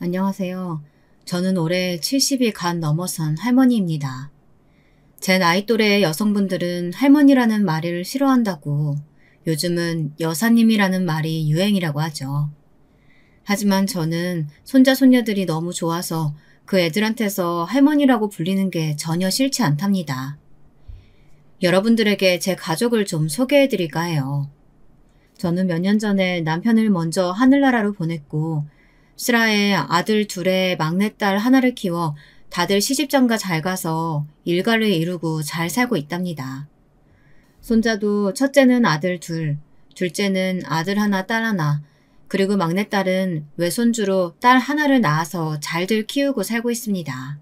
안녕하세요. 저는 올해 70이 간 넘어선 할머니입니다. 제 나이 또래의 여성분들은 할머니라는 말을 싫어한다고 요즘은 여사님이라는 말이 유행이라고 하죠. 하지만 저는 손자 손녀들이 너무 좋아서 그 애들한테서 할머니라고 불리는 게 전혀 싫지 않답니다. 여러분들에게 제 가족을 좀 소개해드릴까 해요. 저는 몇 년 전에 남편을 먼저 하늘나라로 보냈고 슬하에 아들 둘에 막내딸 하나를 키워 다들 시집장가 잘 가서 일가를 이루고 잘 살고 있답니다. 손자도 첫째는 아들 둘, 둘째는 아들 하나 딸 하나, 그리고 막내딸은 외손주로 딸 하나를 낳아서 잘들 키우고 살고 있습니다.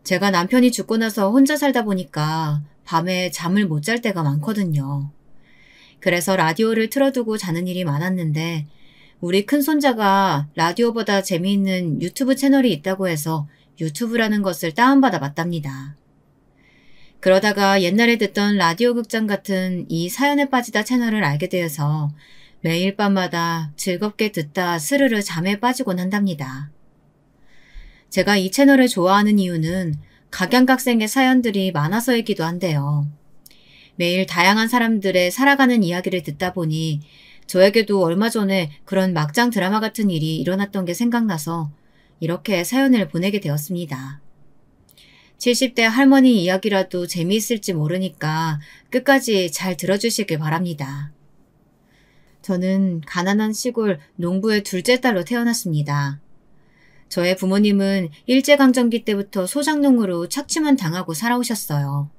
제가 남편이 죽고 나서 혼자 살다 보니까 밤에 잠을 못 잘 때가 많거든요. 그래서 라디오를 틀어두고 자는 일이 많았는데 우리 큰손자가 라디오보다 재미있는 유튜브 채널이 있다고 해서 유튜브라는 것을 다운받아 봤답니다. 그러다가 옛날에 듣던 라디오 극장 같은 이 사연에 빠지다 채널을 알게 되어서 매일 밤마다 즐겁게 듣다 스르르 잠에 빠지곤 한답니다. 제가 이 채널을 좋아하는 이유는 각양각색의 사연들이 많아서이기도 한데요. 매일 다양한 사람들의 살아가는 이야기를 듣다 보니 저에게도 얼마 전에 그런 막장 드라마 같은 일이 일어났던 게 생각나서 이렇게 사연을 보내게 되었습니다. 70대 할머니 이야기라도 재미있을지 모르니까 끝까지 잘 들어주시길 바랍니다. 저는 가난한 시골 농부의 둘째 딸로 태어났습니다. 저의 부모님은 일제강점기 때부터 소작농으로 착취만 당하고 살아오셨어요.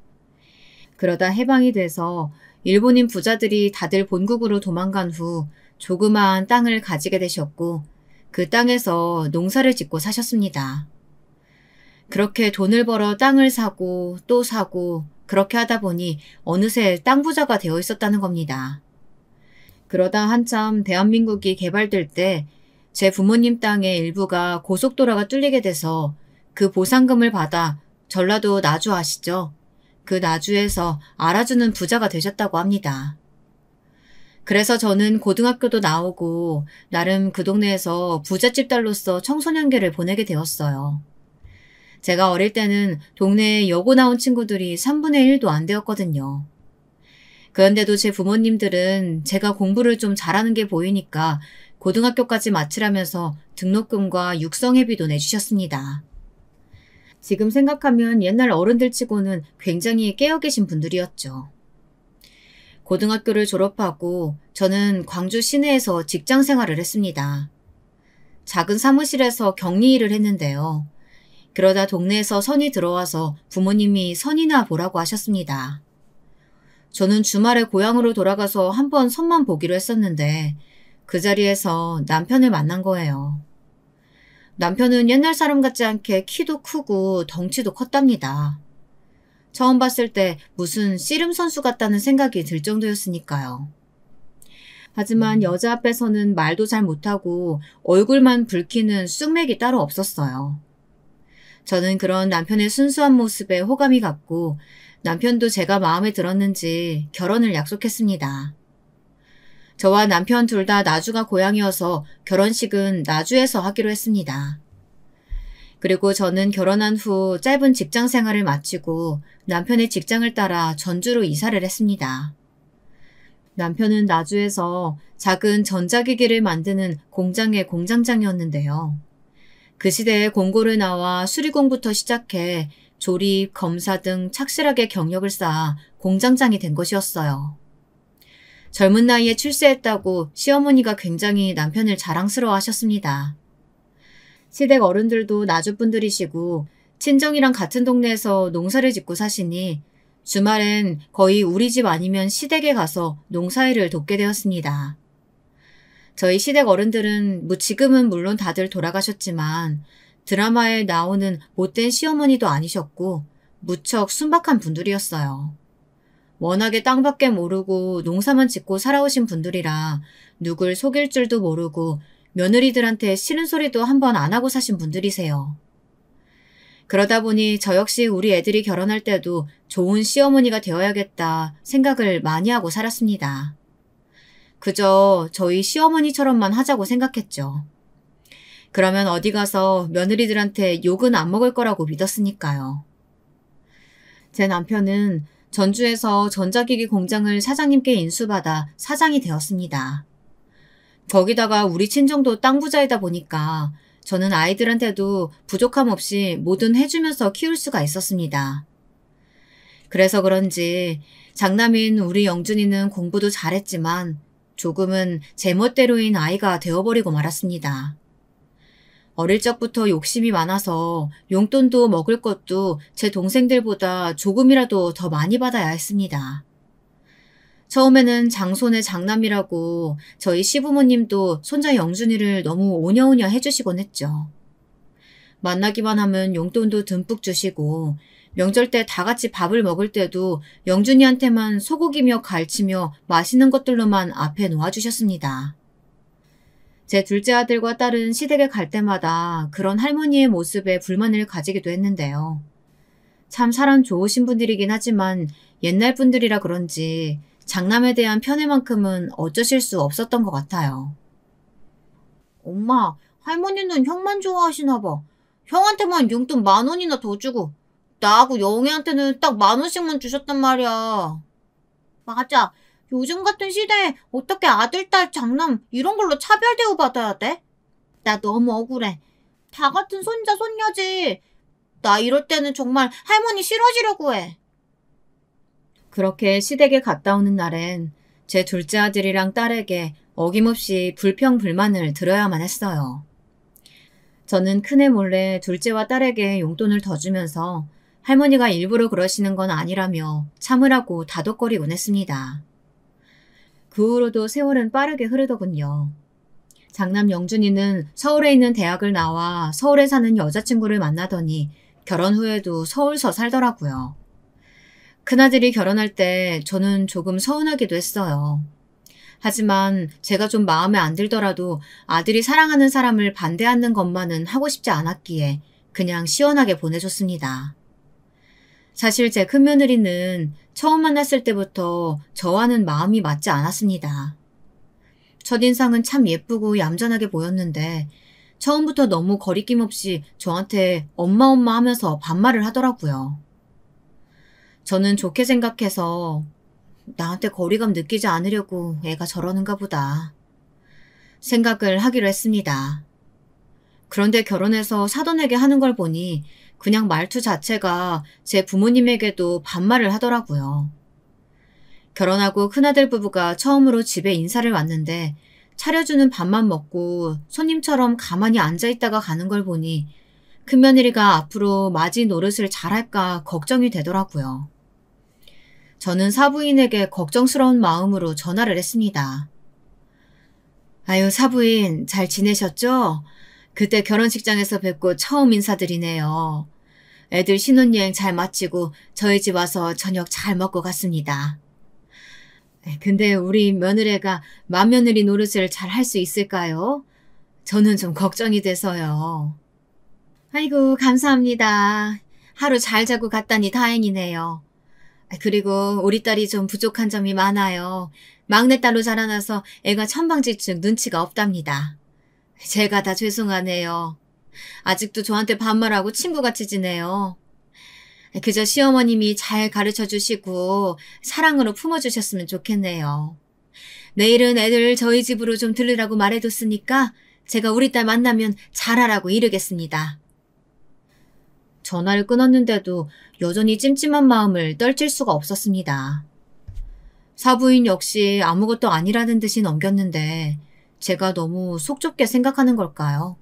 그러다 해방이 돼서 일본인 부자들이 다들 본국으로 도망간 후 조그마한 땅을 가지게 되셨고 그 땅에서 농사를 짓고 사셨습니다. 그렇게 돈을 벌어 땅을 사고 또 사고 그렇게 하다 보니 어느새 땅 부자가 되어 있었다는 겁니다. 그러다 한참 대한민국이 개발될 때 제 부모님 땅의 일부가 고속도로가 뚫리게 돼서 그 보상금을 받아 전라도 나주 아시죠? 그 나주에서 알아주는 부자가 되셨다고 합니다. 그래서 저는 고등학교도 나오고 나름 그 동네에서 부잣집 딸로서 청소년기를 보내게 되었어요. 제가 어릴 때는 동네에 여고 나온 친구들이 3분의 1도 안 되었거든요. 그런데도 제 부모님들은 제가 공부를 좀 잘하는 게 보이니까 고등학교까지 마치라면서 등록금과 육성회비도 내주셨습니다. 지금 생각하면 옛날 어른들 치고는 굉장히 깨어 계신 분들이었죠. 고등학교를 졸업하고 저는 광주 시내에서 직장 생활을 했습니다. 작은 사무실에서 격리 일을 했는데요. 그러다 동네에서 선이 들어와서 부모님이 선이나 보라고 하셨습니다. 저는 주말에 고향으로 돌아가서 한번 선만 보기로 했었는데 그 자리에서 남편을 만난 거예요. 남편은 옛날 사람 같지 않게 키도 크고 덩치도 컸답니다. 처음 봤을 때 무슨 씨름 선수 같다는 생각이 들 정도였으니까요. 하지만 여자 앞에서는 말도 잘 못하고 얼굴만 붉히는 쑥맥이 따로 없었어요. 저는 그런 남편의 순수한 모습에 호감이 갔고 남편도 제가 마음에 들었는지 결혼을 약속했습니다. 저와 남편 둘 다 나주가 고향이어서 결혼식은 나주에서 하기로 했습니다. 그리고 저는 결혼한 후 짧은 직장 생활을 마치고 남편의 직장을 따라 전주로 이사를 했습니다. 남편은 나주에서 작은 전자기기를 만드는 공장의 공장장이었는데요. 그 시대에 공고를 나와 수리공부터 시작해 조립, 검사 등 착실하게 경력을 쌓아 공장장이 된 것이었어요. 젊은 나이에 출세했다고 시어머니가 굉장히 남편을 자랑스러워 하셨습니다. 시댁 어른들도 나주분들이시고 친정이랑 같은 동네에서 농사를 짓고 사시니 주말엔 거의 우리 집 아니면 시댁에 가서 농사일을 돕게 되었습니다. 저희 시댁 어른들은 지금은 물론 다들 돌아가셨지만 드라마에 나오는 못된 시어머니도 아니셨고 무척 순박한 분들이었어요. 워낙에 땅밖에 모르고 농사만 짓고 살아오신 분들이라 누굴 속일 줄도 모르고 며느리들한테 싫은 소리도 한 번 안 하고 사신 분들이세요. 그러다 보니 저 역시 우리 애들이 결혼할 때도 좋은 시어머니가 되어야겠다 생각을 많이 하고 살았습니다. 그저 저희 시어머니처럼만 하자고 생각했죠. 그러면 어디 가서 며느리들한테 욕은 안 먹을 거라고 믿었으니까요. 제 남편은 전주에서 전자기기 공장을 사장님께 인수받아 사장이 되었습니다. 거기다가 우리 친정도 땅 부자이다 보니까 저는 아이들한테도 부족함 없이 뭐든 해주면서 키울 수가 있었습니다. 그래서 그런지 장남인 우리 영준이는 공부도 잘했지만 조금은 제멋대로인 아이가 되어버리고 말았습니다. 어릴 적부터 욕심이 많아서 용돈도 먹을 것도 제 동생들보다 조금이라도 더 많이 받아야 했습니다. 처음에는 장손의 장남이라고 저희 시부모님도 손자 영준이를 너무 오냐오냐 해주시곤 했죠. 만나기만 하면 용돈도 듬뿍 주시고 명절 때 다 같이 밥을 먹을 때도 영준이한테만 소고기며 갈치며 맛있는 것들로만 앞에 놓아주셨습니다. 제 둘째 아들과 딸은 시댁에 갈 때마다 그런 할머니의 모습에 불만을 가지기도 했는데요. 참 사람 좋으신 분들이긴 하지만 옛날 분들이라 그런지 장남에 대한 편애만큼은 어쩌실 수 없었던 것 같아요. 엄마, 할머니는 형만 좋아하시나 봐. 형한테만 용돈 10,000원이나 더 주고 나하고 영애한테는 딱 10,000원씩만 주셨단 말이야. 맞아. 요즘 같은 시대에 어떻게 아들, 딸, 장남 이런 걸로 차별 대우받아야 돼? 나 너무 억울해. 다 같은 손자, 손녀지. 나 이럴 때는 정말 할머니 싫어지려고 해. 그렇게 시댁에 갔다 오는 날엔 제 둘째 아들이랑 딸에게 어김없이 불평불만을 들어야만 했어요. 저는 큰애 몰래 둘째와 딸에게 용돈을 더 주면서 할머니가 일부러 그러시는 건 아니라며 참으라고 다독거리곤 했습니다. 그 후로도 세월은 빠르게 흐르더군요. 장남 영준이는 서울에 있는 대학을 나와 서울에 사는 여자친구를 만나더니 결혼 후에도 서울서 살더라고요. 큰아들이 결혼할 때 저는 조금 서운하기도 했어요. 하지만 제가 좀 마음에 안 들더라도 아들이 사랑하는 사람을 반대하는 것만은 하고 싶지 않았기에 그냥 시원하게 보내줬습니다. 사실 제 큰며느리는 처음 만났을 때부터 저와는 마음이 맞지 않았습니다. 첫인상은 참 예쁘고 얌전하게 보였는데 처음부터 너무 거리낌 없이 저한테 엄마 엄마 하면서 반말을 하더라고요. 저는 좋게 생각해서 나한테 거리감 느끼지 않으려고 애가 저러는가 보다 생각을 하기로 했습니다. 그런데 결혼해서 사돈에게 하는 걸 보니 그냥 말투 자체가 제 부모님에게도 반말을 하더라고요. 결혼하고 큰아들 부부가 처음으로 집에 인사를 왔는데 차려주는 밥만 먹고 손님처럼 가만히 앉아있다가 가는 걸 보니 큰며느리가 앞으로 맞이 노릇을 잘할까 걱정이 되더라고요. 저는 사부인에게 걱정스러운 마음으로 전화를 했습니다. 아유, 사부인 잘 지내셨죠? 그때 결혼식장에서 뵙고 처음 인사드리네요. 애들 신혼여행 잘 마치고 저희 집 와서 저녁 잘 먹고 갔습니다. 근데 우리 며느리가 맏며느리 노릇을 잘 할 수 있을까요? 저는 좀 걱정이 돼서요. 아이고, 감사합니다. 하루 잘 자고 갔다니 다행이네요. 그리고 우리 딸이 좀 부족한 점이 많아요. 막내딸로 자라나서 애가 천방지축 눈치가 없답니다. 제가 다 죄송하네요. 아직도 저한테 반말하고 친구같이 지내요. 그저 시어머님이 잘 가르쳐주시고 사랑으로 품어주셨으면 좋겠네요. 내일은 애들 저희 집으로 좀 들르라고 말해뒀으니까 제가 우리 딸 만나면 잘하라고 이르겠습니다. 전화를 끊었는데도 여전히 찜찜한 마음을 떨칠 수가 없었습니다. 사부인 역시 아무것도 아니라는 듯이 넘겼는데 제가 너무 속 좁게 생각하는 걸까요?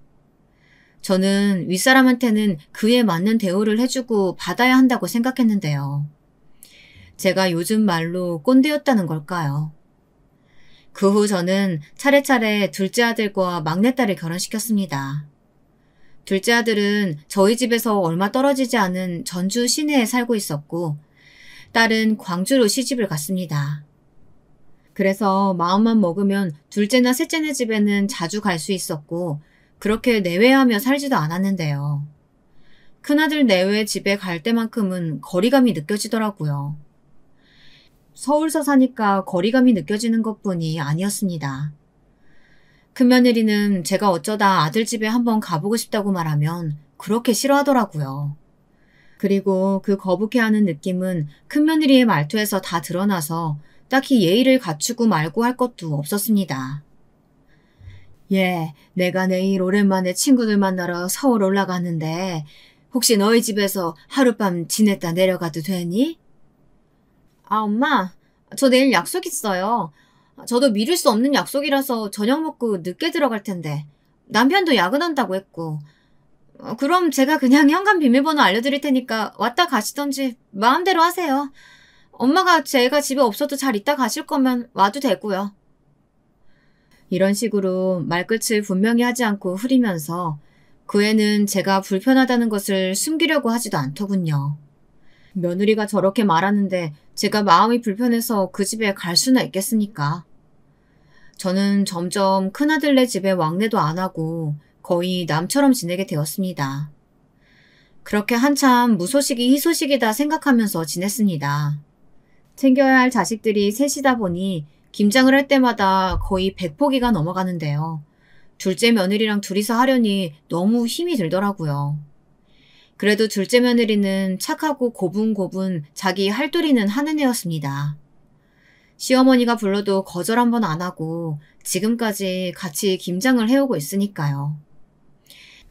저는 윗사람한테는 그에 맞는 대우를 해주고 받아야 한다고 생각했는데요. 제가 요즘 말로 꼰대였다는 걸까요? 그 후 저는 차례차례 둘째 아들과 막내딸을 결혼시켰습니다. 둘째 아들은 저희 집에서 얼마 떨어지지 않은 전주 시내에 살고 있었고 딸은 광주로 시집을 갔습니다. 그래서 마음만 먹으면 둘째나 셋째네 집에는 자주 갈 수 있었고 그렇게 내외하며 살지도 않았는데요. 큰아들 내외 집에 갈 때만큼은 거리감이 느껴지더라고요. 서울서 사니까 거리감이 느껴지는 것뿐이 아니었습니다. 큰며느리는 제가 어쩌다 아들 집에 한번 가보고 싶다고 말하면 그렇게 싫어하더라고요. 그리고 그 거북해하는 느낌은 큰며느리의 말투에서 다 드러나서 딱히 예의를 갖추고 말고 할 것도 없었습니다. 예, 내가 내일 오랜만에 친구들 만나러 서울 올라가는데 혹시 너희 집에서 하룻밤 지냈다 내려가도 되니? 아, 엄마, 저 내일 약속 있어요. 저도 미룰 수 없는 약속이라서 저녁 먹고 늦게 들어갈 텐데 남편도 야근한다고 했고 그럼 제가 그냥 현관 비밀번호 알려드릴 테니까 왔다 가시던지 마음대로 하세요. 엄마가 제가 집에 없어도 잘 있다 가실 거면 와도 되고요. 이런 식으로 말끝을 분명히 하지 않고 흐리면서 그 애는 제가 불편하다는 것을 숨기려고 하지도 않더군요. 며느리가 저렇게 말하는데 제가 마음이 불편해서 그 집에 갈 수나 있겠습니까? 저는 점점 큰아들네 집에 왕래도 안 하고 거의 남처럼 지내게 되었습니다. 그렇게 한참 무소식이 희소식이다 생각하면서 지냈습니다. 챙겨야 할 자식들이 셋이다 보니 김장을 할 때마다 거의 100포기가 넘어가는데요. 둘째 며느리랑 둘이서 하려니 너무 힘이 들더라고요. 그래도 둘째 며느리는 착하고 고분고분 자기 할도리는 하는 애였습니다. 시어머니가 불러도 거절 한 번 안 하고 지금까지 같이 김장을 해오고 있으니까요.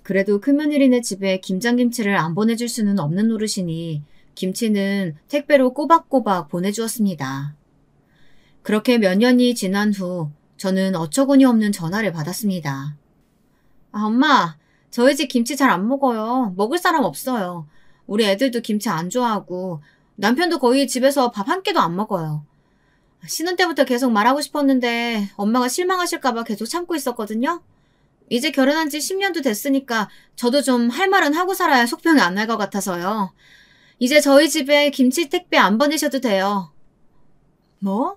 그래도 큰며느리네 집에 김장김치를 안 보내줄 수는 없는 노릇이니 김치는 택배로 꼬박꼬박 보내주었습니다. 그렇게 몇 년이 지난 후 저는 어처구니 없는 전화를 받았습니다. 아, 엄마, 저희 집 김치 잘 안 먹어요. 먹을 사람 없어요. 우리 애들도 김치 안 좋아하고 남편도 거의 집에서 밥 한 끼도 안 먹어요. 신혼 때부터 계속 말하고 싶었는데 엄마가 실망하실까봐 계속 참고 있었거든요. 이제 결혼한 지 10년도 됐으니까 저도 좀 할 말은 하고 살아야 속병이 안 날 것 같아서요. 이제 저희 집에 김치 택배 안 보내셔도 돼요. 뭐?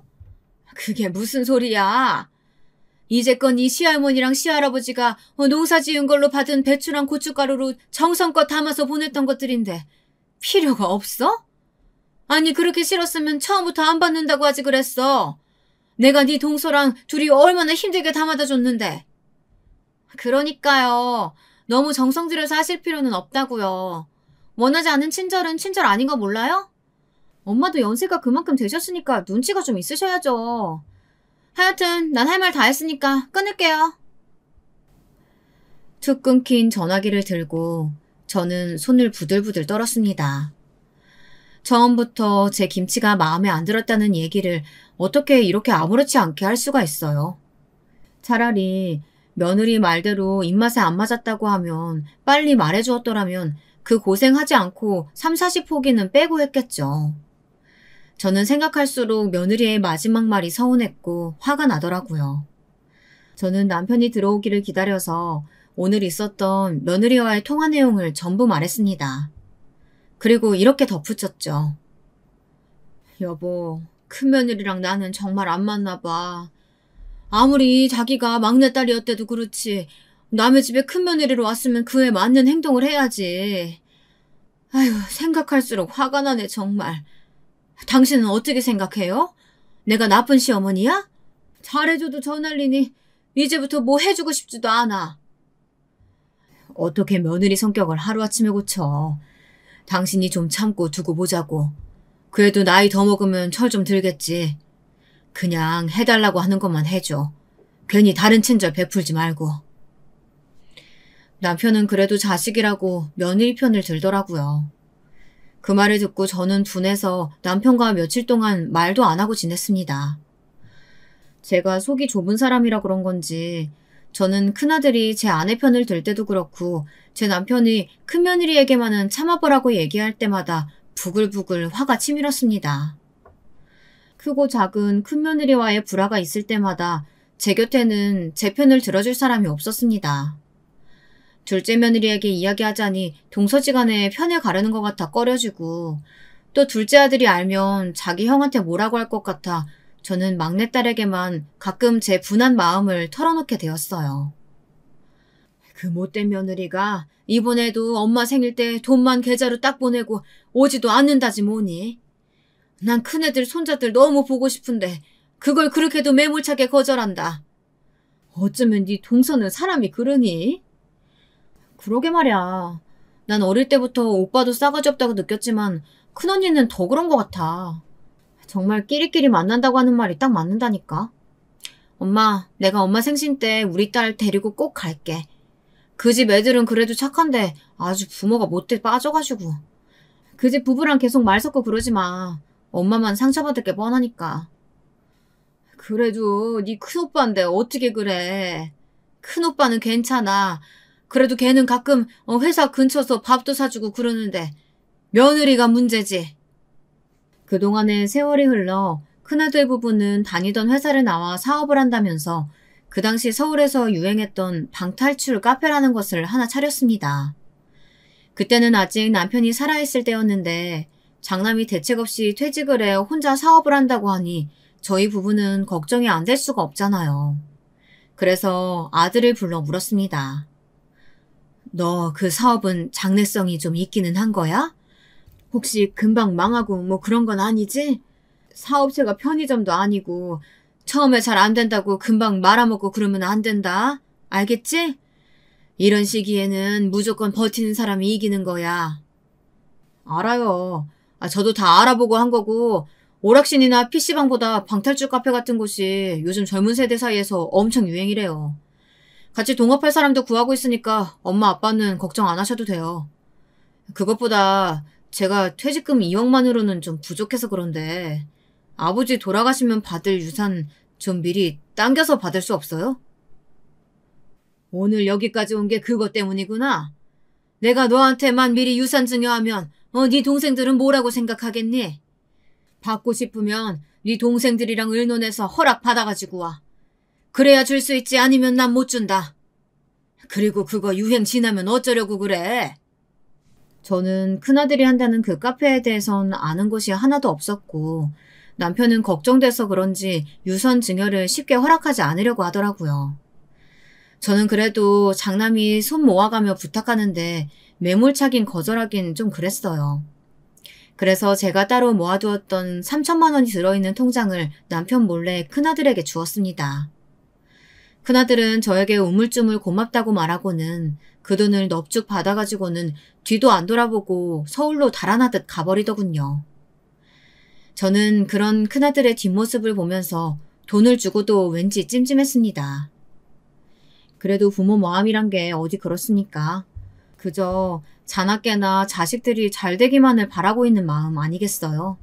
그게 무슨 소리야? 이제껏 이 시할머니랑 시할아버지가 농사 지은 걸로 받은 배추랑 고춧가루로 정성껏 담아서 보냈던 것들인데 필요가 없어? 아니 그렇게 싫었으면 처음부터 안 받는다고 하지 그랬어. 내가 네 동서랑 둘이 얼마나 힘들게 담아다 줬는데. 그러니까요. 너무 정성 들여서 하실 필요는 없다고요. 원하지 않는 친절은 친절 아닌 거 몰라요? 엄마도 연세가 그만큼 되셨으니까 눈치가 좀 있으셔야죠. 하여튼 난 할 말 다 했으니까 끊을게요. 툭 끊긴 전화기를 들고 저는 손을 부들부들 떨었습니다. 처음부터 제 김치가 마음에 안 들었다는 얘기를 어떻게 이렇게 아무렇지 않게 할 수가 있어요. 차라리 며느리 말대로 입맛에 안 맞았다고 하면 빨리 말해주었더라면 그 고생하지 않고 3, 40포기는 빼고 했겠죠. 저는 생각할수록 며느리의 마지막 말이 서운했고 화가 나더라고요. 저는 남편이 들어오기를 기다려서 오늘 있었던 며느리와의 통화 내용을 전부 말했습니다. 그리고 이렇게 덧붙였죠. 여보, 큰며느리랑 나는 정말 안 맞나 봐. 아무리 자기가 막내딸이었대도 그렇지 남의 집에 큰며느리로 왔으면 그에 맞는 행동을 해야지. 아휴, 생각할수록 화가 나네 정말. 당신은 어떻게 생각해요? 내가 나쁜 시어머니야? 잘해줘도 저 난리니 이제부터 뭐 해주고 싶지도 않아. 어떻게 며느리 성격을 하루아침에 고쳐. 당신이 좀 참고 두고 보자고. 그래도 나이 더 먹으면 철 좀 들겠지. 그냥 해달라고 하는 것만 해줘. 괜히 다른 친절 베풀지 말고. 남편은 그래도 자식이라고 며느리 편을 들더라고요. 그 말을 듣고 저는 둔해서 남편과 며칠 동안 말도 안 하고 지냈습니다. 제가 속이 좁은 사람이라 그런 건지 저는 큰아들이 제 아내 편을 들 때도 그렇고 제 남편이 큰며느리에게만은 참아보라고 얘기할 때마다 부글부글 화가 치밀었습니다. 크고 작은 큰며느리와의 불화가 있을 때마다 제 곁에는 제 편을 들어줄 사람이 없었습니다. 둘째 며느리에게 이야기하자니 동서지간에 편을 가르는 것 같아 꺼려지고 또 둘째 아들이 알면 자기 형한테 뭐라고 할 것 같아 저는 막내딸에게만 가끔 제 분한 마음을 털어놓게 되었어요. 그 못된 며느리가 이번에도 엄마 생일 때 돈만 계좌로 딱 보내고 오지도 않는다지 뭐니. 난 큰애들 손자들 너무 보고 싶은데 그걸 그렇게도 매몰차게 거절한다. 어쩌면 네 동서는 사람이 그러니? 그러게 말이야. 난 어릴 때부터 오빠도 싸가지 없다고 느꼈지만 큰언니는 더 그런 것 같아. 정말 끼리끼리 만난다고 하는 말이 딱 맞는다니까. 엄마, 내가 엄마 생신 때 우리 딸 데리고 꼭 갈게. 그 집 애들은 그래도 착한데 아주 부모가 못돼 빠져가지고. 그 집 부부랑 계속 말 섞고 그러지 마. 엄마만 상처받을 게 뻔하니까. 그래도 네 큰오빠인데 어떻게 그래. 큰오빠는 괜찮아. 그래도 걔는 가끔 회사 근처서 밥도 사주고 그러는데 며느리가 문제지. 그동안에 세월이 흘러 큰아들 부부는 다니던 회사를 나와 사업을 한다면서 그 당시 서울에서 유행했던 방탈출 카페라는 것을 하나 차렸습니다. 그때는 아직 남편이 살아있을 때였는데 장남이 대책 없이 퇴직을 해 혼자 사업을 한다고 하니 저희 부부는 걱정이 안 될 수가 없잖아요. 그래서 아들을 불러 물었습니다. 너 그 사업은 장래성이 좀 있기는 한 거야? 혹시 금방 망하고 뭐 그런 건 아니지? 사업체가 편의점도 아니고 처음에 잘 안 된다고 금방 말아먹고 그러면 안 된다. 알겠지? 이런 시기에는 무조건 버티는 사람이 이기는 거야. 알아요. 저도 다 알아보고 한 거고 오락신이나 PC방보다 방탈출 카페 같은 곳이 요즘 젊은 세대 사이에서 엄청 유행이래요. 같이 동업할 사람도 구하고 있으니까 엄마 아빠는 걱정 안 하셔도 돼요. 그것보다 제가 퇴직금 2억만으로는 좀 부족해서 그런데 아버지 돌아가시면 받을 유산 좀 미리 당겨서 받을 수 없어요? 오늘 여기까지 온 게 그것 때문이구나. 내가 너한테만 미리 유산 증여하면 네 동생들은 뭐라고 생각하겠니? 받고 싶으면 네 동생들이랑 의논해서 허락 받아가지고 와. 그래야 줄 수 있지 아니면 난 못 준다. 그리고 그거 유행 지나면 어쩌려고 그래? 저는 큰아들이 한다는 그 카페에 대해선 아는 것이 하나도 없었고 남편은 걱정돼서 그런지 유선 증여를 쉽게 허락하지 않으려고 하더라고요. 저는 그래도 장남이 손 모아가며 부탁하는데 매몰차긴 거절하긴 좀 그랬어요. 그래서 제가 따로 모아두었던 3천만 원이 들어있는 통장을 남편 몰래 큰아들에게 주었습니다. 큰아들은 저에게 우물쭈물 고맙다고 말하고는 그 돈을 넙죽 받아가지고는 뒤도 안 돌아보고 서울로 달아나듯 가버리더군요. 저는 그런 큰아들의 뒷모습을 보면서 돈을 주고도 왠지 찜찜했습니다. 그래도 부모 마음이란 게 어디 그렇습니까? 그저 자나깨나 자식들이 잘 되기만을 바라고 있는 마음 아니겠어요?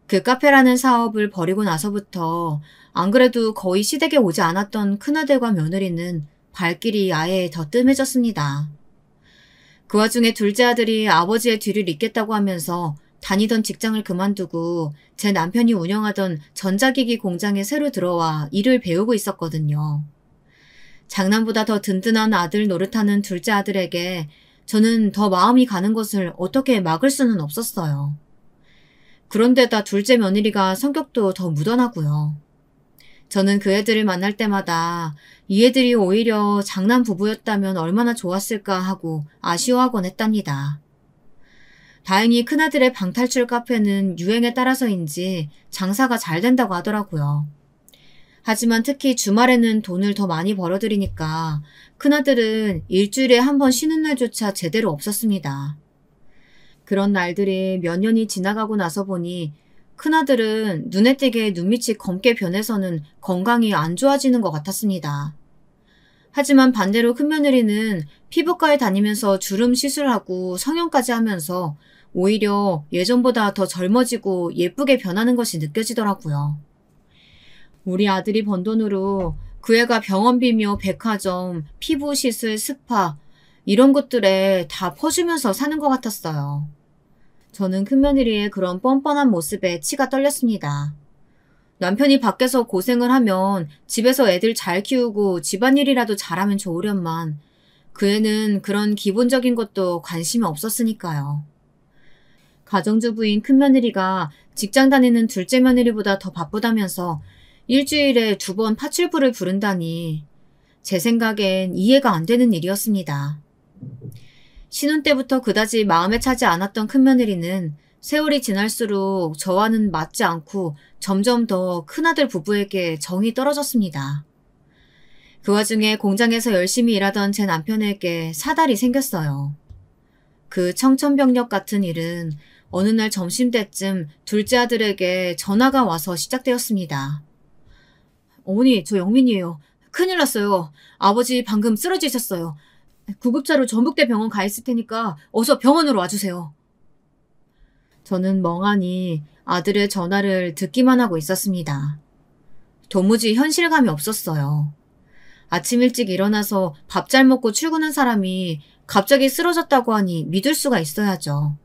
그 카페라는 사업을 벌이고 나서부터 안 그래도 거의 시댁에 오지 않았던 큰아들과 며느리는 발길이 아예 더 뜸해졌습니다. 그 와중에 둘째 아들이 아버지의 뒤를 잇겠다고 하면서 다니던 직장을 그만두고 제 남편이 운영하던 전자기기 공장에 새로 들어와 일을 배우고 있었거든요. 장남보다 더 든든한 아들 노릇하는 둘째 아들에게 저는 더 마음이 가는 것을 어떻게 막을 수는 없었어요. 그런데다 둘째 며느리가 성격도 더 묻어나고요. 저는 그 애들을 만날 때마다 이 애들이 오히려 장남 부부였다면 얼마나 좋았을까 하고 아쉬워하곤 했답니다. 다행히 큰아들의 방탈출 카페는 유행에 따라서인지 장사가 잘 된다고 하더라고요. 하지만 특히 주말에는 돈을 더 많이 벌어들이니까 큰아들은 일주일에 한 번 쉬는 날조차 제대로 없었습니다. 그런 날들이 몇 년이 지나가고 나서 보니 큰아들은 눈에 띄게 눈밑이 검게 변해서는 건강이 안 좋아지는 것 같았습니다. 하지만 반대로 큰며느리는 피부과에 다니면서 주름 시술하고 성형까지 하면서 오히려 예전보다 더 젊어지고 예쁘게 변하는 것이 느껴지더라고요. 우리 아들이 번 돈으로 그 애가 병원비며 백화점, 피부 시술, 스파 이런 것들에 다 퍼주면서 사는 것 같았어요. 저는 큰며느리의 그런 뻔뻔한 모습에 치가 떨렸습니다. 남편이 밖에서 고생을 하면 집에서 애들 잘 키우고 집안일이라도 잘하면 좋으련만 그 애는 그런 기본적인 것도 관심이 없었으니까요. 가정주부인 큰며느리가 직장 다니는 둘째 며느리보다 더 바쁘다면서 일주일에 2번 파출부를 부른다니 제 생각엔 이해가 안 되는 일이었습니다. 신혼 때부터 그다지 마음에 차지 않았던 큰며느리는 세월이 지날수록 저와는 맞지 않고 점점 더 큰아들 부부에게 정이 떨어졌습니다. 그 와중에 공장에서 열심히 일하던 제 남편에게 사달이 생겼어요. 그 청천벽력 같은 일은 어느 날 점심때쯤 둘째 아들에게 전화가 와서 시작되었습니다. 어머니, 저 영민이에요. 큰일 났어요. 아버지 방금 쓰러지셨어요. 구급차로 전북대 병원 가 있을 테니까 어서 병원으로 와주세요. 저는 멍하니 아들의 전화를 듣기만 하고 있었습니다. 도무지 현실감이 없었어요. 아침 일찍 일어나서 밥 잘 먹고 출근한 사람이 갑자기 쓰러졌다고 하니 믿을 수가 있어야죠.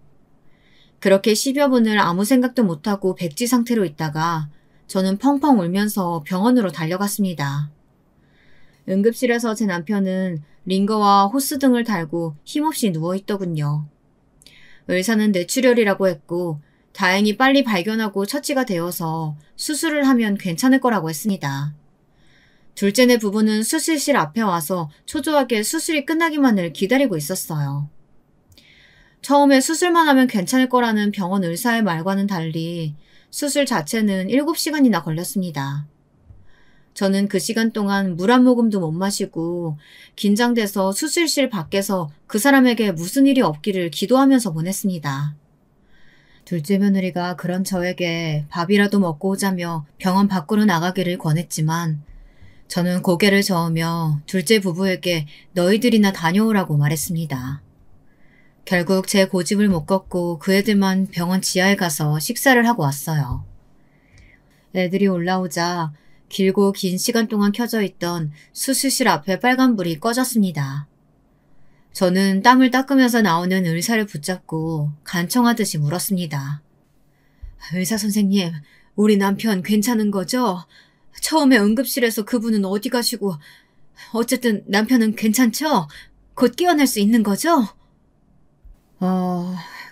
그렇게 10여 분을 아무 생각도 못하고 백지 상태로 있다가 저는 펑펑 울면서 병원으로 달려갔습니다. 응급실에서 제 남편은 링거와 호스 등을 달고 힘없이 누워있더군요. 의사는 뇌출혈이라고 했고 다행히 빨리 발견하고 처치가 되어서 수술을 하면 괜찮을 거라고 했습니다. 둘째네 부부는 수술실 앞에 와서 초조하게 수술이 끝나기만을 기다리고 있었어요. 처음에 수술만 하면 괜찮을 거라는 병원 의사의 말과는 달리 수술 자체는 7시간이나 걸렸습니다. 저는 그 시간 동안 물 한 모금도 못 마시고 긴장돼서 수술실 밖에서 그 사람에게 무슨 일이 없기를 기도하면서 보냈습니다. 둘째 며느리가 그런 저에게 밥이라도 먹고 오자며 병원 밖으로 나가기를 권했지만 저는 고개를 저으며 둘째 부부에게 너희들이나 다녀오라고 말했습니다. 결국 제 고집을 못 꺾고 그 애들만 병원 지하에 가서 식사를 하고 왔어요. 애들이 올라오자 길고 긴 시간 동안 켜져 있던 수술실 앞에 빨간불이 꺼졌습니다. 저는 땀을 닦으면서 나오는 의사를 붙잡고 간청하듯이 물었습니다. 의사 선생님, 우리 남편 괜찮은 거죠? 처음에 응급실에서 그분은 어디 가시고 어쨌든 남편은 괜찮죠? 곧 깨어날 수 있는 거죠?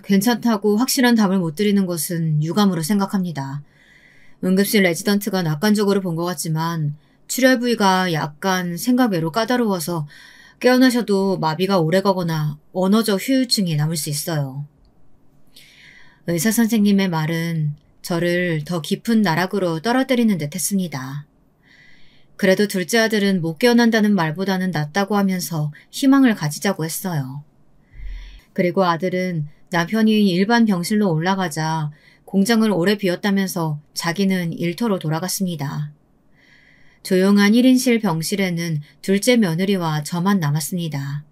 괜찮다고 확실한 답을 못 드리는 것은 유감으로 생각합니다. 응급실 레지던트가 낙관적으로 본 것 같지만 출혈 부위가 약간 생각 외로 까다로워서 깨어나셔도 마비가 오래가거나 언어적 후유증이 남을 수 있어요. 의사 선생님의 말은 저를 더 깊은 나락으로 떨어뜨리는 듯 했습니다. 그래도 둘째 아들은 못 깨어난다는 말보다는 낫다고 하면서 희망을 가지자고 했어요. 그리고 아들은 남편이 일반 병실로 올라가자 공장을 오래 비웠다면서 자기는 일터로 돌아갔습니다. 조용한 1인실 병실에는 둘째 며느리와 저만 남았습니다.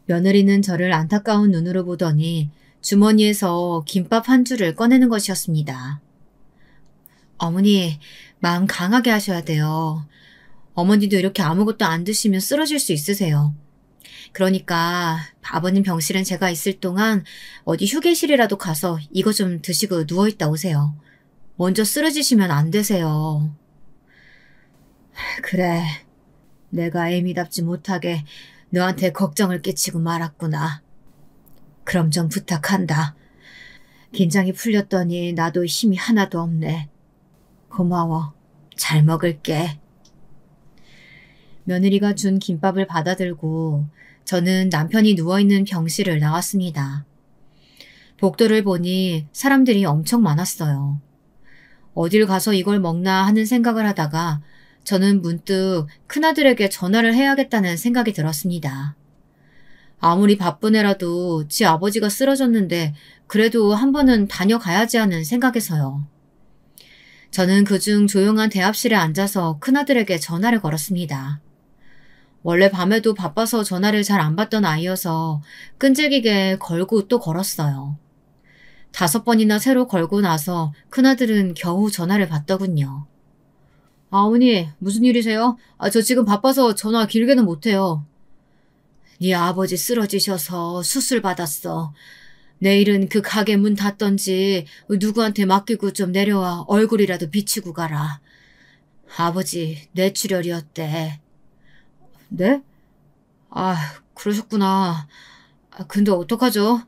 며느리는 저를 안타까운 눈으로 보더니 주머니에서 김밥 한 줄을 꺼내는 것이었습니다. 어머니, 마음 강하게 하셔야 돼요. 어머니도 이렇게 아무것도 안 드시면 쓰러질 수 있으세요. 그러니까 아버님 병실은 제가 있을 동안 어디 휴게실이라도 가서 이거 좀 드시고 누워있다 오세요. 먼저 쓰러지시면 안 되세요. 그래, 내가 애미답지 못하게 너한테 걱정을 끼치고 말았구나. 그럼 좀 부탁한다. 긴장이 풀렸더니 나도 힘이 하나도 없네. 고마워. 잘 먹을게. 며느리가 준 김밥을 받아들고 저는 남편이 누워있는 병실을 나왔습니다. 복도를 보니 사람들이 엄청 많았어요. 어딜 가서 이걸 먹나 하는 생각을 하다가 저는 문득 큰아들에게 전화를 해야겠다는 생각이 들었습니다. 아무리 바쁜 애라도 지 아버지가 쓰러졌는데 그래도 한 번은 다녀가야지 하는 생각에서요. 저는 그중 조용한 대합실에 앉아서 큰아들에게 전화를 걸었습니다. 원래 밤에도 바빠서 전화를 잘 안 받던 아이여서 끈질기게 걸고 또 걸었어요. 5번이나 새로 걸고 나서 큰아들은 겨우 전화를 받더군요. 어머니, 무슨 일이세요? 저 지금 바빠서 전화 길게는 못해요. 네 아버지 쓰러지셔서 수술 받았어. 내일은 그 가게 문 닫던지 누구한테 맡기고 좀 내려와 얼굴이라도 비치고 가라. 아버지 뇌출혈이었대. 네? 그러셨구나. 근데 어떡하죠?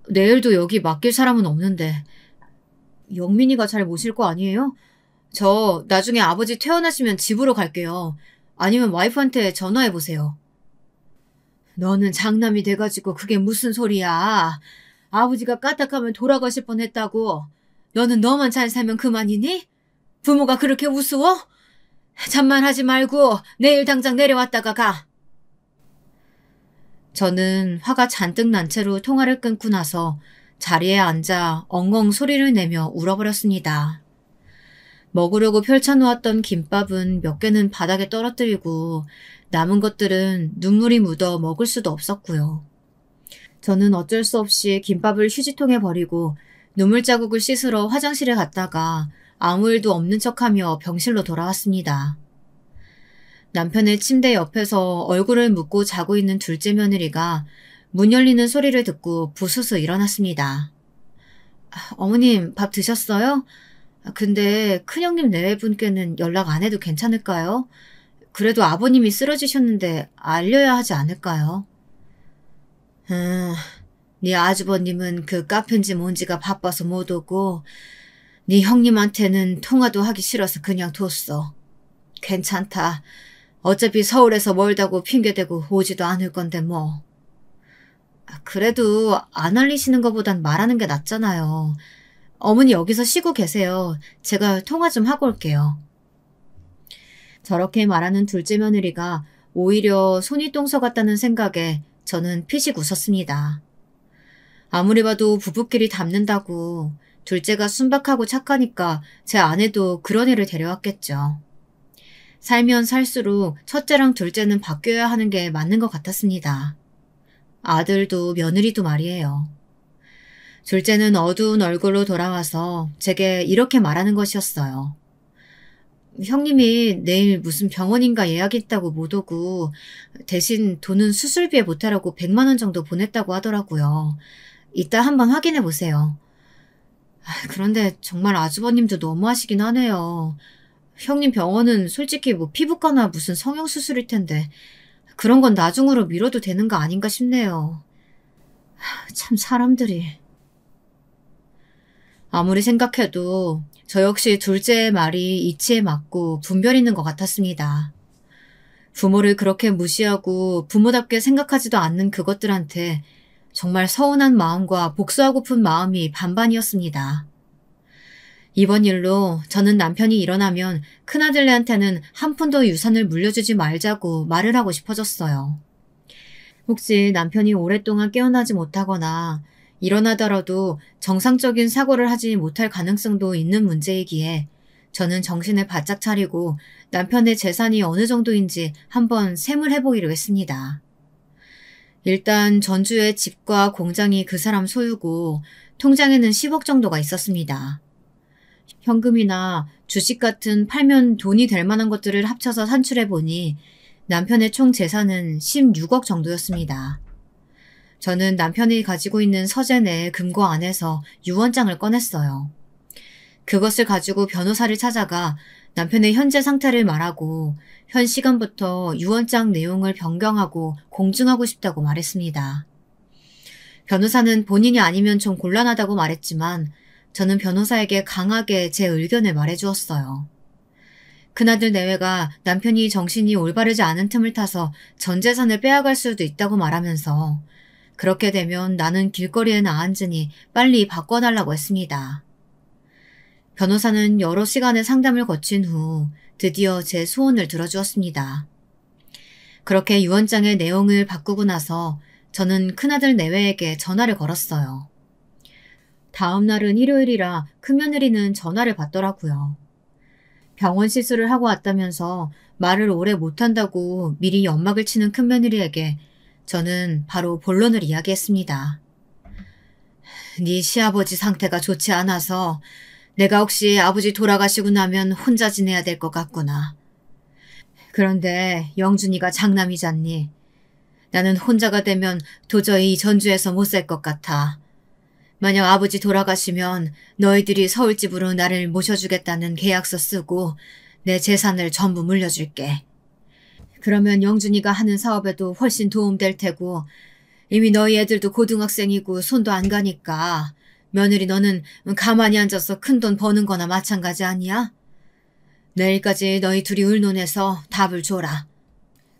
내일도 여기 맡길 사람은 없는데. 영민이가 잘 모실 거 아니에요? 저 나중에 아버지 퇴원하시면 집으로 갈게요. 아니면 와이프한테 전화해보세요. 너는 장남이 돼가지고 그게 무슨 소리야. 아버지가 까딱하면 돌아가실 뻔했다고. 너는 너만 잘 살면 그만이니? 부모가 그렇게 우스워? 잠만 하지 말고 내일 당장 내려왔다가 가. 저는 화가 잔뜩 난 채로 통화를 끊고 나서 자리에 앉아 엉엉 소리를 내며 울어버렸습니다. 먹으려고 펼쳐놓았던 김밥은 몇 개는 바닥에 떨어뜨리고 남은 것들은 눈물이 묻어 먹을 수도 없었고요. 저는 어쩔 수 없이 김밥을 휴지통에 버리고 눈물 자국을 씻으러 화장실에 갔다가 아무 일도 없는 척하며 병실로 돌아왔습니다. 남편의 침대 옆에서 얼굴을 묶고 자고 있는 둘째 며느리가 문 열리는 소리를 듣고 부스스 일어났습니다. 어머님, 밥 드셨어요? 근데 큰형님 내외분께는 연락 안 해도 괜찮을까요? 그래도 아버님이 쓰러지셨는데 알려야 하지 않을까요? 네 아주버님은 그 카페인지 뭔지가 바빠서 못 오고 네 형님한테는 통화도 하기 싫어서 그냥 뒀어. 괜찮다. 어차피 서울에서 멀다고 핑계대고 오지도 않을 건데 뭐. 그래도 안 알리시는 것보단 말하는 게 낫잖아요. 어머니 여기서 쉬고 계세요. 제가 통화 좀 하고 올게요. 저렇게 말하는 둘째 며느리가 오히려 손이 똥서 같다는 생각에 저는 피식 웃었습니다. 아무리 봐도 부부끼리 닮는다고 둘째가 순박하고 착하니까 제 아내도 그런 애를 데려왔겠죠. 살면 살수록 첫째랑 둘째는 바뀌어야 하는 게 맞는 것 같았습니다. 아들도 며느리도 말이에요. 둘째는 어두운 얼굴로 돌아와서 제게 이렇게 말하는 것이었어요. 형님이 내일 무슨 병원인가 예약이 있다고 못 오고 대신 돈은 수술비에 보태라고 100만 원 정도 보냈다고 하더라고요. 이따 한번 확인해 보세요. 그런데 정말 아주버님도 너무하시긴 하네요. 형님 병원은 솔직히 뭐 피부과나 무슨 성형수술일 텐데 그런 건 나중으로 미뤄도 되는 거 아닌가 싶네요. 참 사람들이. 아무리 생각해도 저 역시 둘째의 말이 이치에 맞고 분별 있는 것 같았습니다. 부모를 그렇게 무시하고 부모답게 생각하지도 않는 그것들한테 정말 서운한 마음과 복수하고픈 마음이 반반이었습니다. 이번 일로 저는 남편이 일어나면 큰아들네한테는 한 푼도 유산을 물려주지 말자고 말을 하고 싶어졌어요. 혹시 남편이 오랫동안 깨어나지 못하거나 일어나더라도 정상적인 사고를 하지 못할 가능성도 있는 문제이기에 저는 정신을 바짝 차리고 남편의 재산이 어느 정도인지 한번 셈을 해보기로 했습니다. 일단 전주의 집과 공장이 그 사람 소유고 통장에는 10억 정도가 있었습니다. 현금이나 주식 같은 팔면 돈이 될 만한 것들을 합쳐서 산출해보니 남편의 총 재산은 16억 정도였습니다. 저는 남편이 가지고 있는 서재 내 금고 안에서 유언장을 꺼냈어요. 그것을 가지고 변호사를 찾아가 남편의 현재 상태를 말하고 현 시간부터 유언장 내용을 변경하고 공증하고 싶다고 말했습니다. 변호사는 본인이 아니면 좀 곤란하다고 말했지만 저는 변호사에게 강하게 제 의견을 말해주었어요. 큰아들 내외가 남편이 정신이 올바르지 않은 틈을 타서 전 재산을 빼앗갈 수도 있다고 말하면서 그렇게 되면 나는 길거리에 나앉으니 빨리 바꿔달라고 했습니다. 변호사는 여러 시간의 상담을 거친 후 드디어 제 소원을 들어주었습니다. 그렇게 유언장의 내용을 바꾸고 나서 저는 큰아들 내외에게 전화를 걸었어요. 다음 날은 일요일이라 큰며느리는 전화를 받더라고요. 병원 시술을 하고 왔다면서 말을 오래 못한다고 미리 연막을 치는 큰며느리에게 저는 바로 본론을 이야기했습니다. 네 시아버지 상태가 좋지 않아서 내가 혹시 아버지 돌아가시고 나면 혼자 지내야 될 것 같구나. 그런데 영준이가 장남이잖니. 나는 혼자가 되면 도저히 전주에서 못 살 것 같아. 만약 아버지 돌아가시면 너희들이 서울집으로 나를 모셔주겠다는 계약서 쓰고 내 재산을 전부 물려줄게. 그러면 영준이가 하는 사업에도 훨씬 도움될 테고 이미 너희 애들도 고등학생이고 손도 안 가니까 며느리 너는 가만히 앉아서 큰돈 버는 거나 마찬가지 아니야? 내일까지 너희 둘이 의논해서 답을 줘라.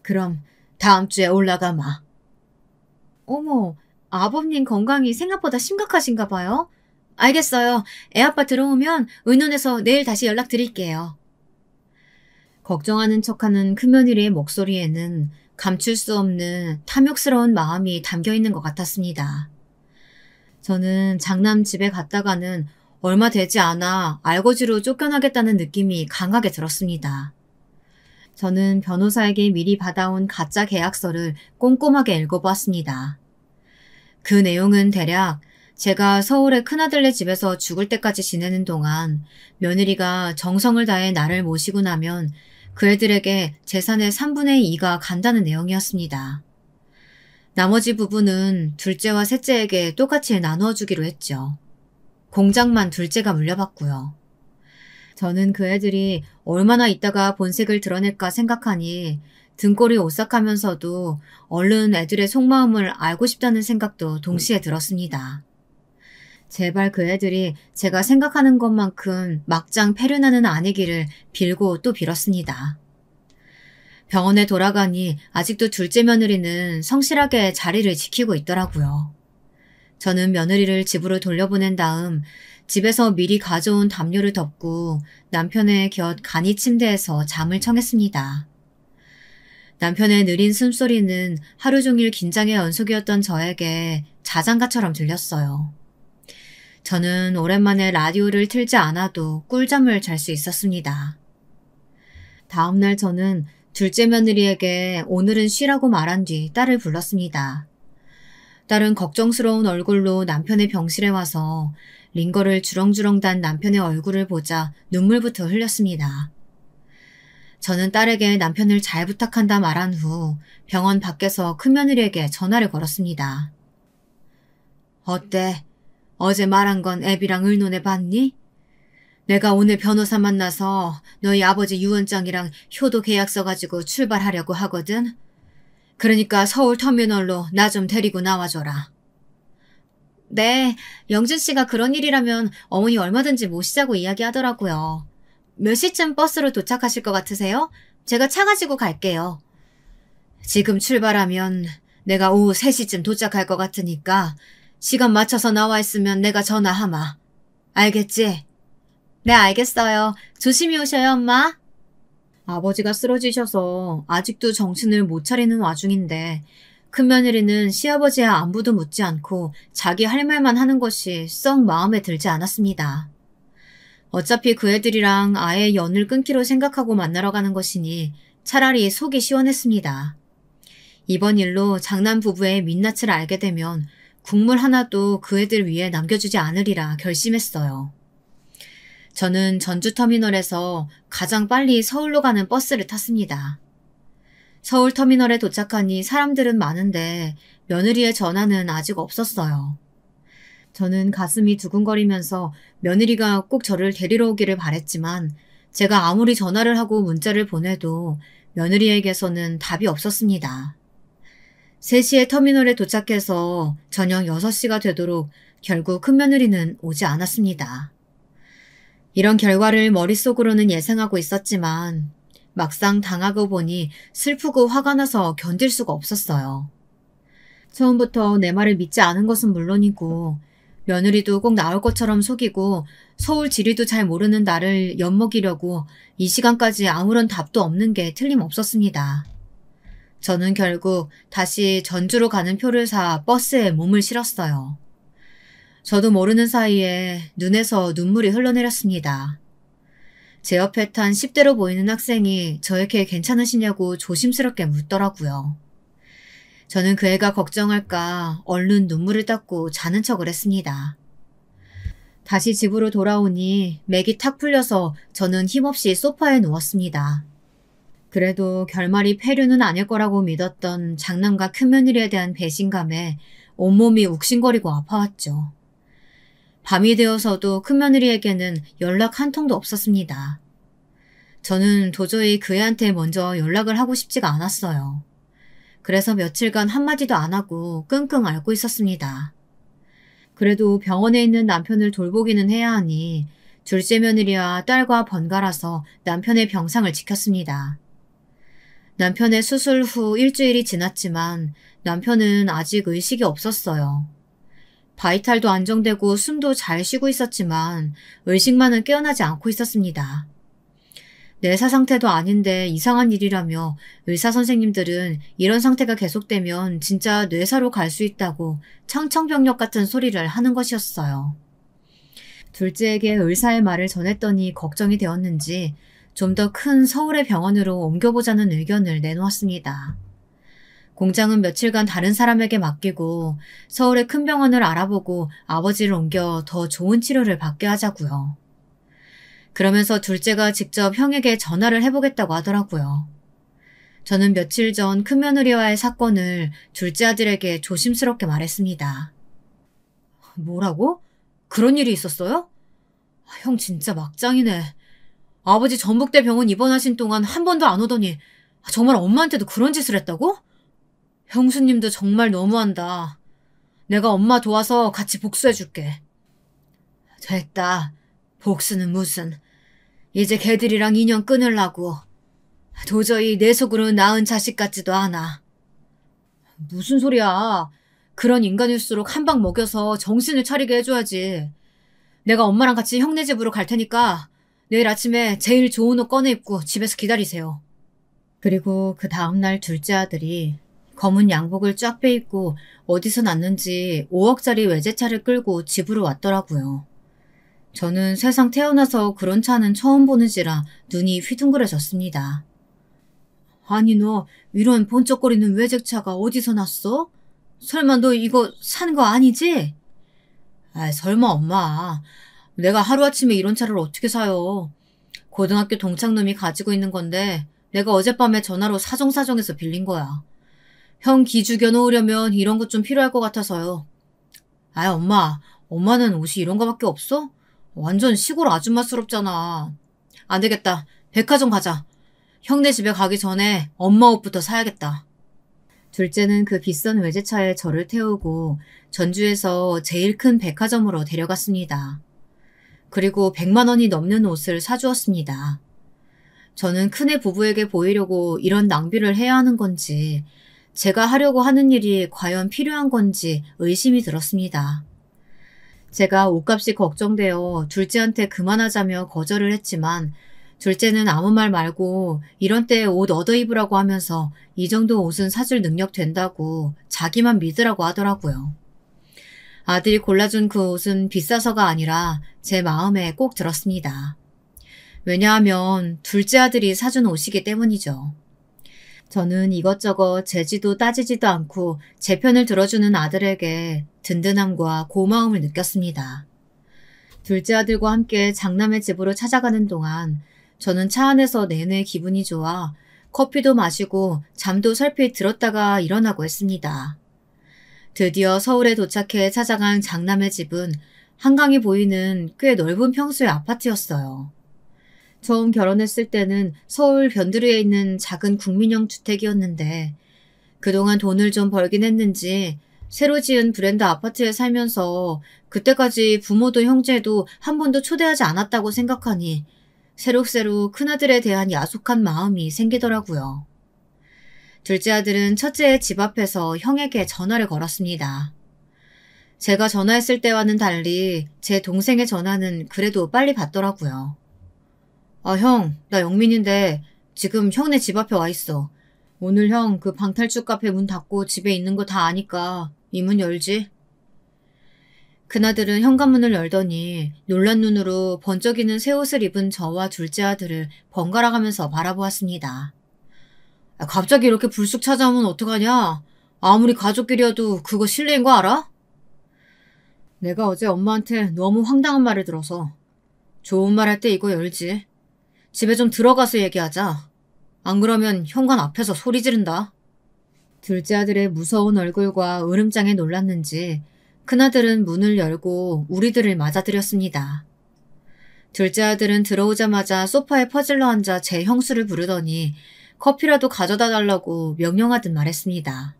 그럼 다음 주에 올라가마. 어머, 아버님 건강이 생각보다 심각하신가 봐요. 알겠어요. 애아빠 들어오면 의논해서 내일 다시 연락드릴게요. 걱정하는 척하는 큰며느리의 목소리에는 감출 수 없는 탐욕스러운 마음이 담겨 있는 것 같았습니다. 저는 장남 집에 갔다가는 얼마 되지 않아 알거지로 쫓겨나겠다는 느낌이 강하게 들었습니다. 저는 변호사에게 미리 받아온 가짜 계약서를 꼼꼼하게 읽어보았습니다. 그 내용은 대략 제가 서울의 큰아들네 집에서 죽을 때까지 지내는 동안 며느리가 정성을 다해 나를 모시고 나면 그 애들에게 재산의 3분의 2가 간다는 내용이었습니다. 나머지 부분은 둘째와 셋째에게 똑같이 나누어 주기로 했죠. 공장만 둘째가 물려받고요. 저는 그 애들이 얼마나 있다가 본색을 드러낼까 생각하니 등골이 오싹하면서도 얼른 애들의 속마음을 알고 싶다는 생각도 동시에 들었습니다. 제발 그 애들이 제가 생각하는 것만큼 막장 패륜하는 아니기를 빌고 또 빌었습니다. 병원에 돌아가니 아직도 둘째 며느리는 성실하게 자리를 지키고 있더라고요. 저는 며느리를 집으로 돌려보낸 다음 집에서 미리 가져온 담요를 덮고 남편의 곁 간이 침대에서 잠을 청했습니다. 남편의 느린 숨소리는 하루 종일 긴장의 연속이었던 저에게 자장가처럼 들렸어요. 저는 오랜만에 라디오를 틀지 않아도 꿀잠을 잘 수 있었습니다. 다음날 저는 둘째 며느리에게 오늘은 쉬라고 말한 뒤 딸을 불렀습니다. 딸은 걱정스러운 얼굴로 남편의 병실에 와서 링거를 주렁주렁 단 남편의 얼굴을 보자 눈물부터 흘렸습니다. 저는 딸에게 남편을 잘 부탁한다 말한 후 병원 밖에서 큰며느리에게 전화를 걸었습니다. 어때? 어제 말한 건 애비랑 의논해 봤니? 내가 오늘 변호사 만나서 너희 아버지 유언장이랑 효도 계약서 가지고 출발하려고 하거든. 그러니까 서울 터미널로 나 좀 데리고 나와줘라. 네, 영준 씨가 그런 일이라면 어머니 얼마든지 모시자고 이야기하더라고요. 몇 시쯤 버스로 도착하실 것 같으세요? 제가 차 가지고 갈게요. 지금 출발하면 내가 오후 3시쯤 도착할 것 같으니까 시간 맞춰서 나와 있으면 내가 전화하마. 알겠지? 네, 알겠어요. 조심히 오셔요, 엄마. 아버지가 쓰러지셔서 아직도 정신을 못 차리는 와중인데 큰며느리는 시아버지의 안부도 묻지 않고 자기 할 말만 하는 것이 썩 마음에 들지 않았습니다. 어차피 그 애들이랑 아예 연을 끊기로 생각하고 만나러 가는 것이니 차라리 속이 시원했습니다. 이번 일로 장남 부부의 민낯을 알게 되면 국물 하나도 그 애들 위에 남겨주지 않으리라 결심했어요. 저는 전주터미널에서 가장 빨리 서울로 가는 버스를 탔습니다. 서울터미널에 도착하니 사람들은 많은데 며느리의 전화는 아직 없었어요. 저는 가슴이 두근거리면서 며느리가 꼭 저를 데리러 오기를 바랬지만 제가 아무리 전화를 하고 문자를 보내도 며느리에게서는 답이 없었습니다. 3시에 터미널에 도착해서 저녁 6시가 되도록 결국 큰며느리는 오지 않았습니다. 이런 결과를 머릿속으로는 예상하고 있었지만 막상 당하고 보니 슬프고 화가 나서 견딜 수가 없었어요. 처음부터 내 말을 믿지 않은 것은 물론이고 며느리도 꼭 나올 것처럼 속이고 서울 지리도 잘 모르는 나를 엿먹이려고 이 시간까지 아무런 답도 없는 게 틀림없었습니다. 저는 결국 다시 전주로 가는 표를 사 버스에 몸을 실었어요. 저도 모르는 사이에 눈에서 눈물이 흘러내렸습니다. 제 옆에 탄 10대로 보이는 학생이 저에게 괜찮으시냐고 조심스럽게 묻더라고요. 저는 그 애가 걱정할까 얼른 눈물을 닦고 자는 척을 했습니다. 다시 집으로 돌아오니 맥이 탁 풀려서 저는 힘없이 소파에 누웠습니다. 그래도 결말이 폐륜은 아닐 거라고 믿었던 장남과 큰며느리에 대한 배신감에 온몸이 욱신거리고 아파왔죠. 밤이 되어서도 큰며느리에게는 연락 한 통도 없었습니다. 저는 도저히 그 애한테 먼저 연락을 하고 싶지가 않았어요. 그래서 며칠간 한마디도 안 하고 끙끙 앓고 있었습니다. 그래도 병원에 있는 남편을 돌보기는 해야 하니 둘째 며느리와 딸과 번갈아서 남편의 병상을 지켰습니다. 남편의 수술 후 일주일이 지났지만 남편은 아직 의식이 없었어요. 바이탈도 안정되고 숨도 잘 쉬고 있었지만 의식만은 깨어나지 않고 있었습니다. 뇌사 상태도 아닌데 이상한 일이라며 의사 선생님들은 이런 상태가 계속되면 진짜 뇌사로 갈 수 있다고 청천벽력 같은 소리를 하는 것이었어요. 둘째에게 의사의 말을 전했더니 걱정이 되었는지 좀 더 큰 서울의 병원으로 옮겨보자는 의견을 내놓았습니다. 공장은 며칠간 다른 사람에게 맡기고 서울의 큰 병원을 알아보고 아버지를 옮겨 더 좋은 치료를 받게 하자고요. 그러면서 둘째가 직접 형에게 전화를 해보겠다고 하더라고요. 저는 며칠 전 큰며느리와의 사건을 둘째 아들에게 조심스럽게 말했습니다. 뭐라고? 그런 일이 있었어요? 형 진짜 막장이네. 아버지 전북대 병원 입원하신 동안 한 번도 안 오더니 정말 엄마한테도 그런 짓을 했다고? 형수님도 정말 너무한다. 내가 엄마 도와서 같이 복수해줄게. 됐다. 복수는 무슨. 이제 걔들이랑 인연 끊으려고. 도저히 내 속으로 낳은 자식 같지도 않아. 무슨 소리야. 그런 인간일수록 한 방 먹여서 정신을 차리게 해줘야지. 내가 엄마랑 같이 형네 집으로 갈 테니까 내일 아침에 제일 좋은 옷 꺼내 입고 집에서 기다리세요. 그리고 그 다음날 둘째 아들이 검은 양복을 쫙 빼입고 어디서 났는지 5억짜리 외제차를 끌고 집으로 왔더라고요. 저는 세상 태어나서 그런 차는 처음 보는지라 눈이 휘둥그레졌습니다. 아니 너 이런 번쩍거리는 외제차가 어디서 났어? 설마 너 이거 산 거 아니지? 설마 엄마. 내가 하루아침에 이런 차를 어떻게 사요. 고등학교 동창놈이 가지고 있는 건데 내가 어젯밤에 전화로 사정사정해서 빌린 거야. 형 기 죽여놓으려면 이런 것 좀 필요할 것 같아서요. 엄마. 엄마는 옷이 이런 거밖에 없어? 완전 시골 아줌마스럽잖아. 안 되겠다. 백화점 가자. 형네 집에 가기 전에 엄마 옷부터 사야겠다. 둘째는 그 비싼 외제차에 저를 태우고 전주에서 제일 큰 백화점으로 데려갔습니다. 그리고 100만 원이 넘는 옷을 사주었습니다. 저는 큰애 부부에게 보이려고 이런 낭비를 해야 하는 건지 제가 하려고 하는 일이 과연 필요한 건지 의심이 들었습니다. 제가 옷값이 걱정되어 둘째한테 그만하자며 거절을 했지만 둘째는 아무 말 말고 이런 때에 옷 얻어 입으라고 하면서 이 정도 옷은 사줄 능력 된다고 자기만 믿으라고 하더라고요. 아들이 골라준 그 옷은 비싸서가 아니라 제 마음에 꼭 들었습니다. 왜냐하면 둘째 아들이 사준 옷이기 때문이죠. 저는 이것저것 재지도 따지지도 않고 제 편을 들어주는 아들에게 든든함과 고마움을 느꼈습니다. 둘째 아들과 함께 장남의 집으로 찾아가는 동안 저는 차 안에서 내내 기분이 좋아 커피도 마시고 잠도 설핏 들었다가 일어나고 했습니다. 드디어 서울에 도착해 찾아간 장남의 집은 한강이 보이는 꽤 넓은 평수의 아파트였어요. 처음 결혼했을 때는 서울 변두리에 있는 작은 국민형 주택이었는데 그동안 돈을 좀 벌긴 했는지 새로 지은 브랜드 아파트에 살면서 그때까지 부모도 형제도 한 번도 초대하지 않았다고 생각하니 새록새록 큰아들에 대한 야속한 마음이 생기더라고요. 둘째 아들은 첫째의 집 앞에서 형에게 전화를 걸었습니다. 제가 전화했을 때와는 달리 제 동생의 전화는 그래도 빨리 받더라고요. 형, 나 영민인데 지금 형네 집 앞에 와 있어. 오늘 형 그 방탈출 카페 문 닫고 집에 있는 거 다 아니까 이 문 열지? 그나들은 현관문을 열더니 놀란 눈으로 번쩍이는 새 옷을 입은 저와 둘째 아들을 번갈아 가면서 바라보았습니다. 갑자기 이렇게 불쑥 찾아오면 어떡하냐? 아무리 가족끼리여도 그거 실례인 거 알아? 내가 어제 엄마한테 너무 황당한 말을 들어서. 좋은 말 할 때 이거 열지. 집에 좀 들어가서 얘기하자. 안 그러면 현관 앞에서 소리 지른다. 둘째 아들의 무서운 얼굴과 으름장에 놀랐는지 큰아들은 문을 열고 우리들을 맞아들였습니다. 둘째 아들은 들어오자마자 소파에 퍼질러 앉아 제 형수를 부르더니 커피라도 가져다 달라고 명령하듯 말했습니다.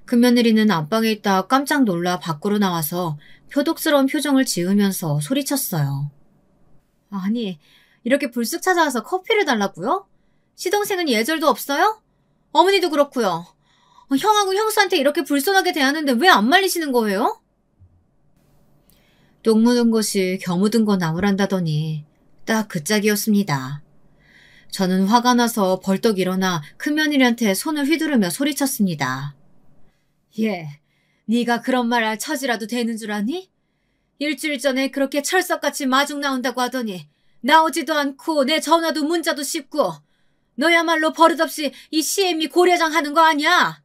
큰며느리는 안방에 있다 깜짝 놀라 밖으로 나와서 표독스러운 표정을 지으면서 소리쳤어요. 아니, 이렇게 불쑥 찾아와서 커피를 달라고요? 시동생은 예절도 없어요? 어머니도 그렇고요. 형하고 형수한테 이렇게 불손하게 대하는데 왜 안 말리시는 거예요? 똥 묻은 것이 겨 묻은 거 나무란다더니 딱 그 짝이었습니다. 저는 화가 나서 벌떡 일어나 큰며느리한테 손을 휘두르며 소리쳤습니다. 예, 네가 그런 말 할 처지라도 되는 줄 아니? 일주일 전에 그렇게 철석같이 마중 나온다고 하더니 나오지도 않고 내 전화도 문자도 씹고 너야말로 버릇없이 이 CM이 고려장 하는 거 아니야?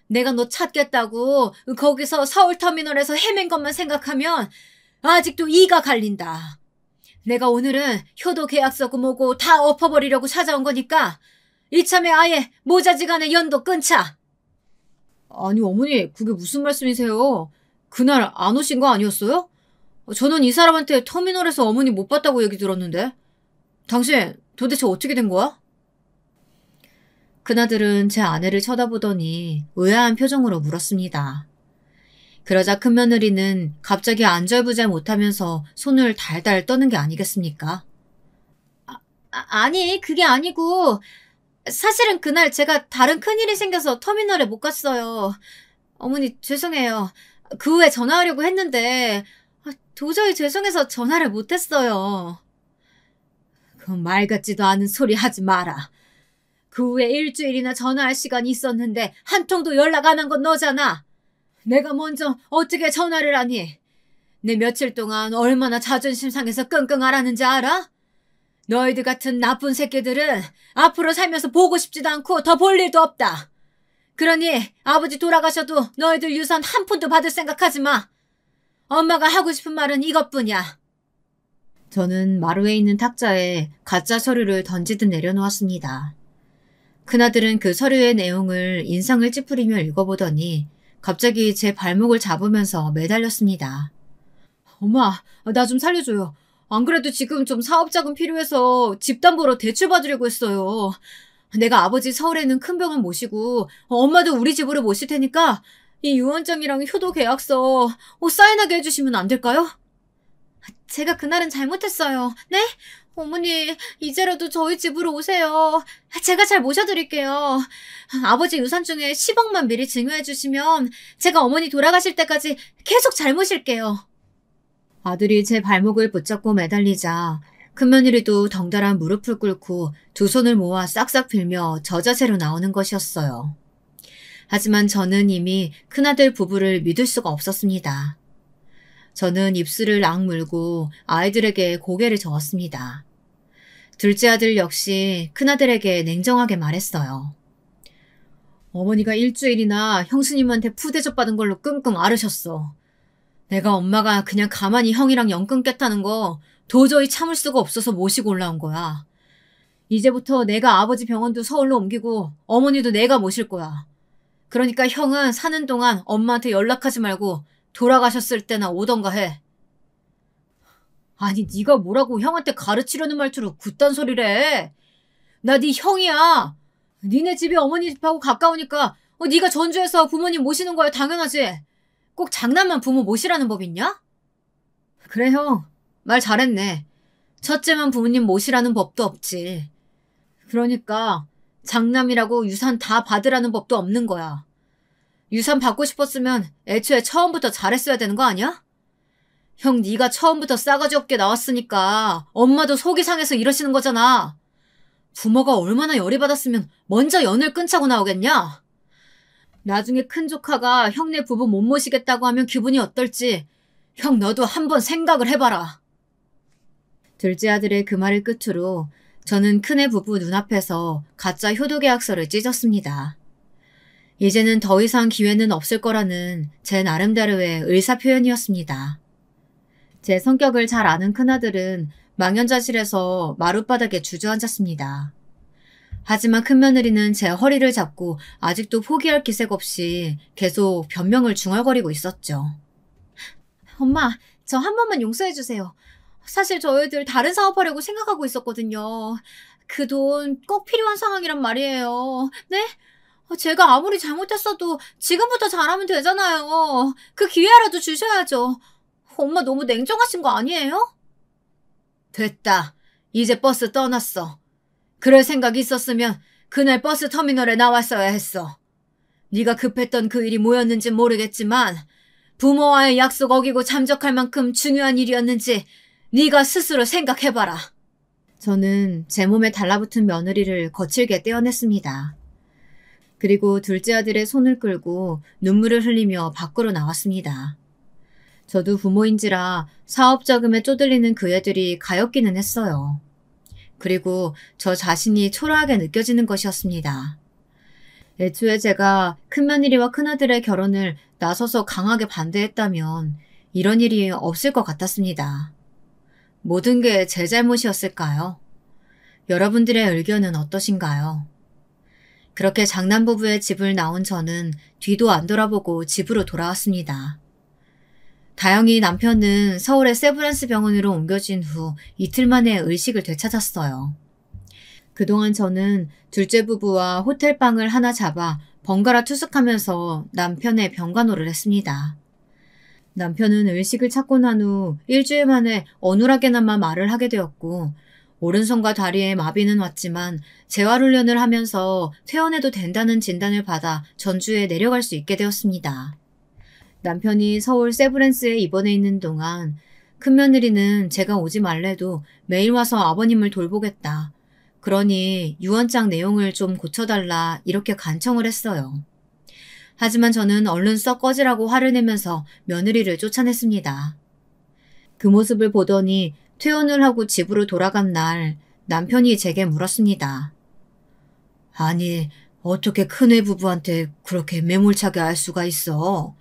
내가 너 찾겠다고 거기서 서울터미널에서 헤맨 것만 생각하면 아직도 이가 갈린다. 내가 오늘은 효도 계약서고 뭐고 다 엎어버리려고 찾아온 거니까 이참에 아예 모자지간에 연도 끊자. 아니 어머니 그게 무슨 말씀이세요? 그날 안 오신 거 아니었어요? 저는 이 사람한테 터미널에서 어머니 못 봤다고 얘기 들었는데. 당신 도대체 어떻게 된 거야? 큰아들은 제 아내를 쳐다보더니 의아한 표정으로 물었습니다. 그러자 큰며느리는 갑자기 안절부절 못하면서 손을 달달 떠는 게 아니겠습니까? 아니 그게 아니고 사실은 그날 제가 다른 큰일이 생겨서 터미널에 못 갔어요. 어머니 죄송해요. 그 후에 전화하려고 했는데 도저히 죄송해서 전화를 못했어요. 그 말 같지도 않은 소리 하지 마라. 그 후에 일주일이나 전화할 시간이 있었는데 한 통도 연락 안 한 건 너잖아. 내가 먼저 어떻게 전화를 하니? 내 며칠 동안 얼마나 자존심 상해서 끙끙 앓았는지 알아? 너희들 같은 나쁜 새끼들은 앞으로 살면서 보고 싶지도 않고 더 볼 일도 없다. 그러니 아버지 돌아가셔도 너희들 유산 한 푼도 받을 생각하지 마. 엄마가 하고 싶은 말은 이것뿐이야. 저는 마루에 있는 탁자에 가짜 서류를 던지듯 내려놓았습니다. 큰아들은 그 서류의 내용을 인상을 찌푸리며 읽어보더니 갑자기 제 발목을 잡으면서 매달렸습니다. 엄마, 나 좀 살려줘요. 안 그래도 지금 좀 사업자금 필요해서 집담보로 대출 받으려고 했어요. 내가 아버지 서울에 있는 큰 병원 모시고 엄마도 우리 집으로 모실 테니까 이 유언장이랑 효도 계약서 사인하게 해주시면 안 될까요? 제가 그날은 잘못했어요. 네? 어머니, 이제라도 저희 집으로 오세요. 제가 잘 모셔드릴게요. 아버지 유산 중에 10억만 미리 증여해 주시면 제가 어머니 돌아가실 때까지 계속 잘 모실게요. 아들이 제 발목을 붙잡고 매달리자 큰며느리도 덩달아 무릎을 꿇고 두 손을 모아 싹싹 빌며 저자세로 나오는 것이었어요. 하지만 저는 이미 큰아들 부부를 믿을 수가 없었습니다. 저는 입술을 악물고 아이들에게 고개를 저었습니다. 둘째 아들 역시 큰아들에게 냉정하게 말했어요. 어머니가 일주일이나 형수님한테 푸대접 받은 걸로 끙끙 앓으셨어. 내가 엄마가 그냥 가만히 형이랑 연 끊겠다는 거 도저히 참을 수가 없어서 모시고 올라온 거야. 이제부터 내가 아버지 병원도 서울로 옮기고 어머니도 내가 모실 거야. 그러니까 형은 사는 동안 엄마한테 연락하지 말고 돌아가셨을 때나 오던가 해. 아니 네가 뭐라고 형한테 가르치려는 말투로 굿단 소리를 해. 나 네 형이야. 니네 집이 어머니 집하고 가까우니까 네가 전주에서 부모님 모시는 거야 당연하지. 꼭 장남만 부모 모시라는 법 있냐? 그래 형, 말 잘했네. 첫째만 부모님 모시라는 법도 없지. 그러니까 장남이라고 유산 다 받으라는 법도 없는 거야. 유산 받고 싶었으면 애초에 처음부터 잘했어야 되는 거 아니야? 형 네가 처음부터 싸가지 없게 나왔으니까 엄마도 속이 상해서 이러시는 거잖아. 부모가 얼마나 열이 받았으면 먼저 연을 끊자고 나오겠냐? 나중에 큰 조카가 형네 부부 못 모시겠다고 하면 기분이 어떨지 형 너도 한번 생각을 해봐라. 둘째 아들의 그 말을 끝으로 저는 큰애 부부 눈앞에서 가짜 효도계약서를 찢었습니다. 이제는 더 이상 기회는 없을 거라는 제 나름대로의 의사표현이었습니다. 제 성격을 잘 아는 큰아들은 망연자실해서 마룻바닥에 주저앉았습니다. 하지만 큰며느리는 제 허리를 잡고 아직도 포기할 기색 없이 계속 변명을 중얼거리고 있었죠. 엄마, 저 한 번만 용서해주세요. 사실 저희들 다른 사업하려고 생각하고 있었거든요. 그 돈 꼭 필요한 상황이란 말이에요. 네? 제가 아무리 잘못했어도 지금부터 잘하면 되잖아요. 그 기회라도 주셔야죠. 엄마 너무 냉정하신 거 아니에요? 됐다. 이제 버스 떠났어. 그럴 생각이 있었으면 그날 버스 터미널에 나왔어야 했어. 네가 급했던 그 일이 뭐였는지 모르겠지만 부모와의 약속 어기고 잠적할 만큼 중요한 일이었는지 네가 스스로 생각해봐라. 저는 제 몸에 달라붙은 며느리를 거칠게 떼어냈습니다. 그리고 둘째 아들의 손을 끌고 눈물을 흘리며 밖으로 나왔습니다. 저도 부모인지라 사업 자금에 쪼들리는 그 애들이 가엾기는 했어요. 그리고 저 자신이 초라하게 느껴지는 것이었습니다. 애초에 제가 큰며느리와 큰아들의 결혼을 나서서 강하게 반대했다면 이런 일이 없을 것 같았습니다. 모든 게 제 잘못이었을까요? 여러분들의 의견은 어떠신가요? 그렇게 장남부부의 집을 나온 저는 뒤도 안 돌아보고 집으로 돌아왔습니다. 다행히 남편은 서울의 세브란스 병원으로 옮겨진 후 이틀 만에 의식을 되찾았어요. 그동안 저는 둘째 부부와 호텔방을 하나 잡아 번갈아 투숙하면서 남편의 병간호를 했습니다. 남편은 의식을 찾고 난 후 일주일 만에 어눌하게나마 말을 하게 되었고 오른손과 다리에 마비는 왔지만 재활훈련을 하면서 퇴원해도 된다는 진단을 받아 전주에 내려갈 수 있게 되었습니다. 남편이 서울 세브란스에 입원해 있는 동안 큰며느리는 제가 오지 말래도 매일 와서 아버님을 돌보겠다. 그러니 유언장 내용을 좀 고쳐달라 이렇게 간청을 했어요. 하지만 저는 얼른 썩 꺼지라고 화를 내면서 며느리를 쫓아냈습니다. 그 모습을 보더니 퇴원을 하고 집으로 돌아간 날 남편이 제게 물었습니다. 아니, 어떻게 큰애 부부한테 그렇게 매몰차게 알 수가 있어?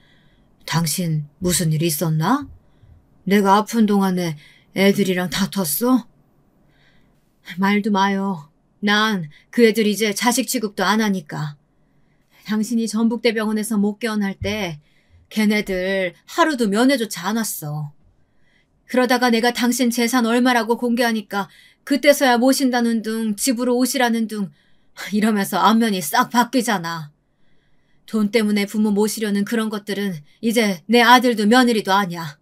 당신 무슨 일 있었나? 내가 아픈 동안에 애들이랑 다퉜어? 말도 마요. 난 그 애들 이제 자식 취급도 안 하니까. 당신이 전북대병원에서 못 깨어날 때 걔네들 하루도 면회조차 안 왔어. 그러다가 내가 당신 재산 얼마라고 공개하니까 그때서야 모신다는 둥 집으로 오시라는 둥 이러면서 안면이 싹 바뀌잖아. 돈 때문에 부모 모시려는 그런 것들은 이제 내 아들도 며느리도 아니야.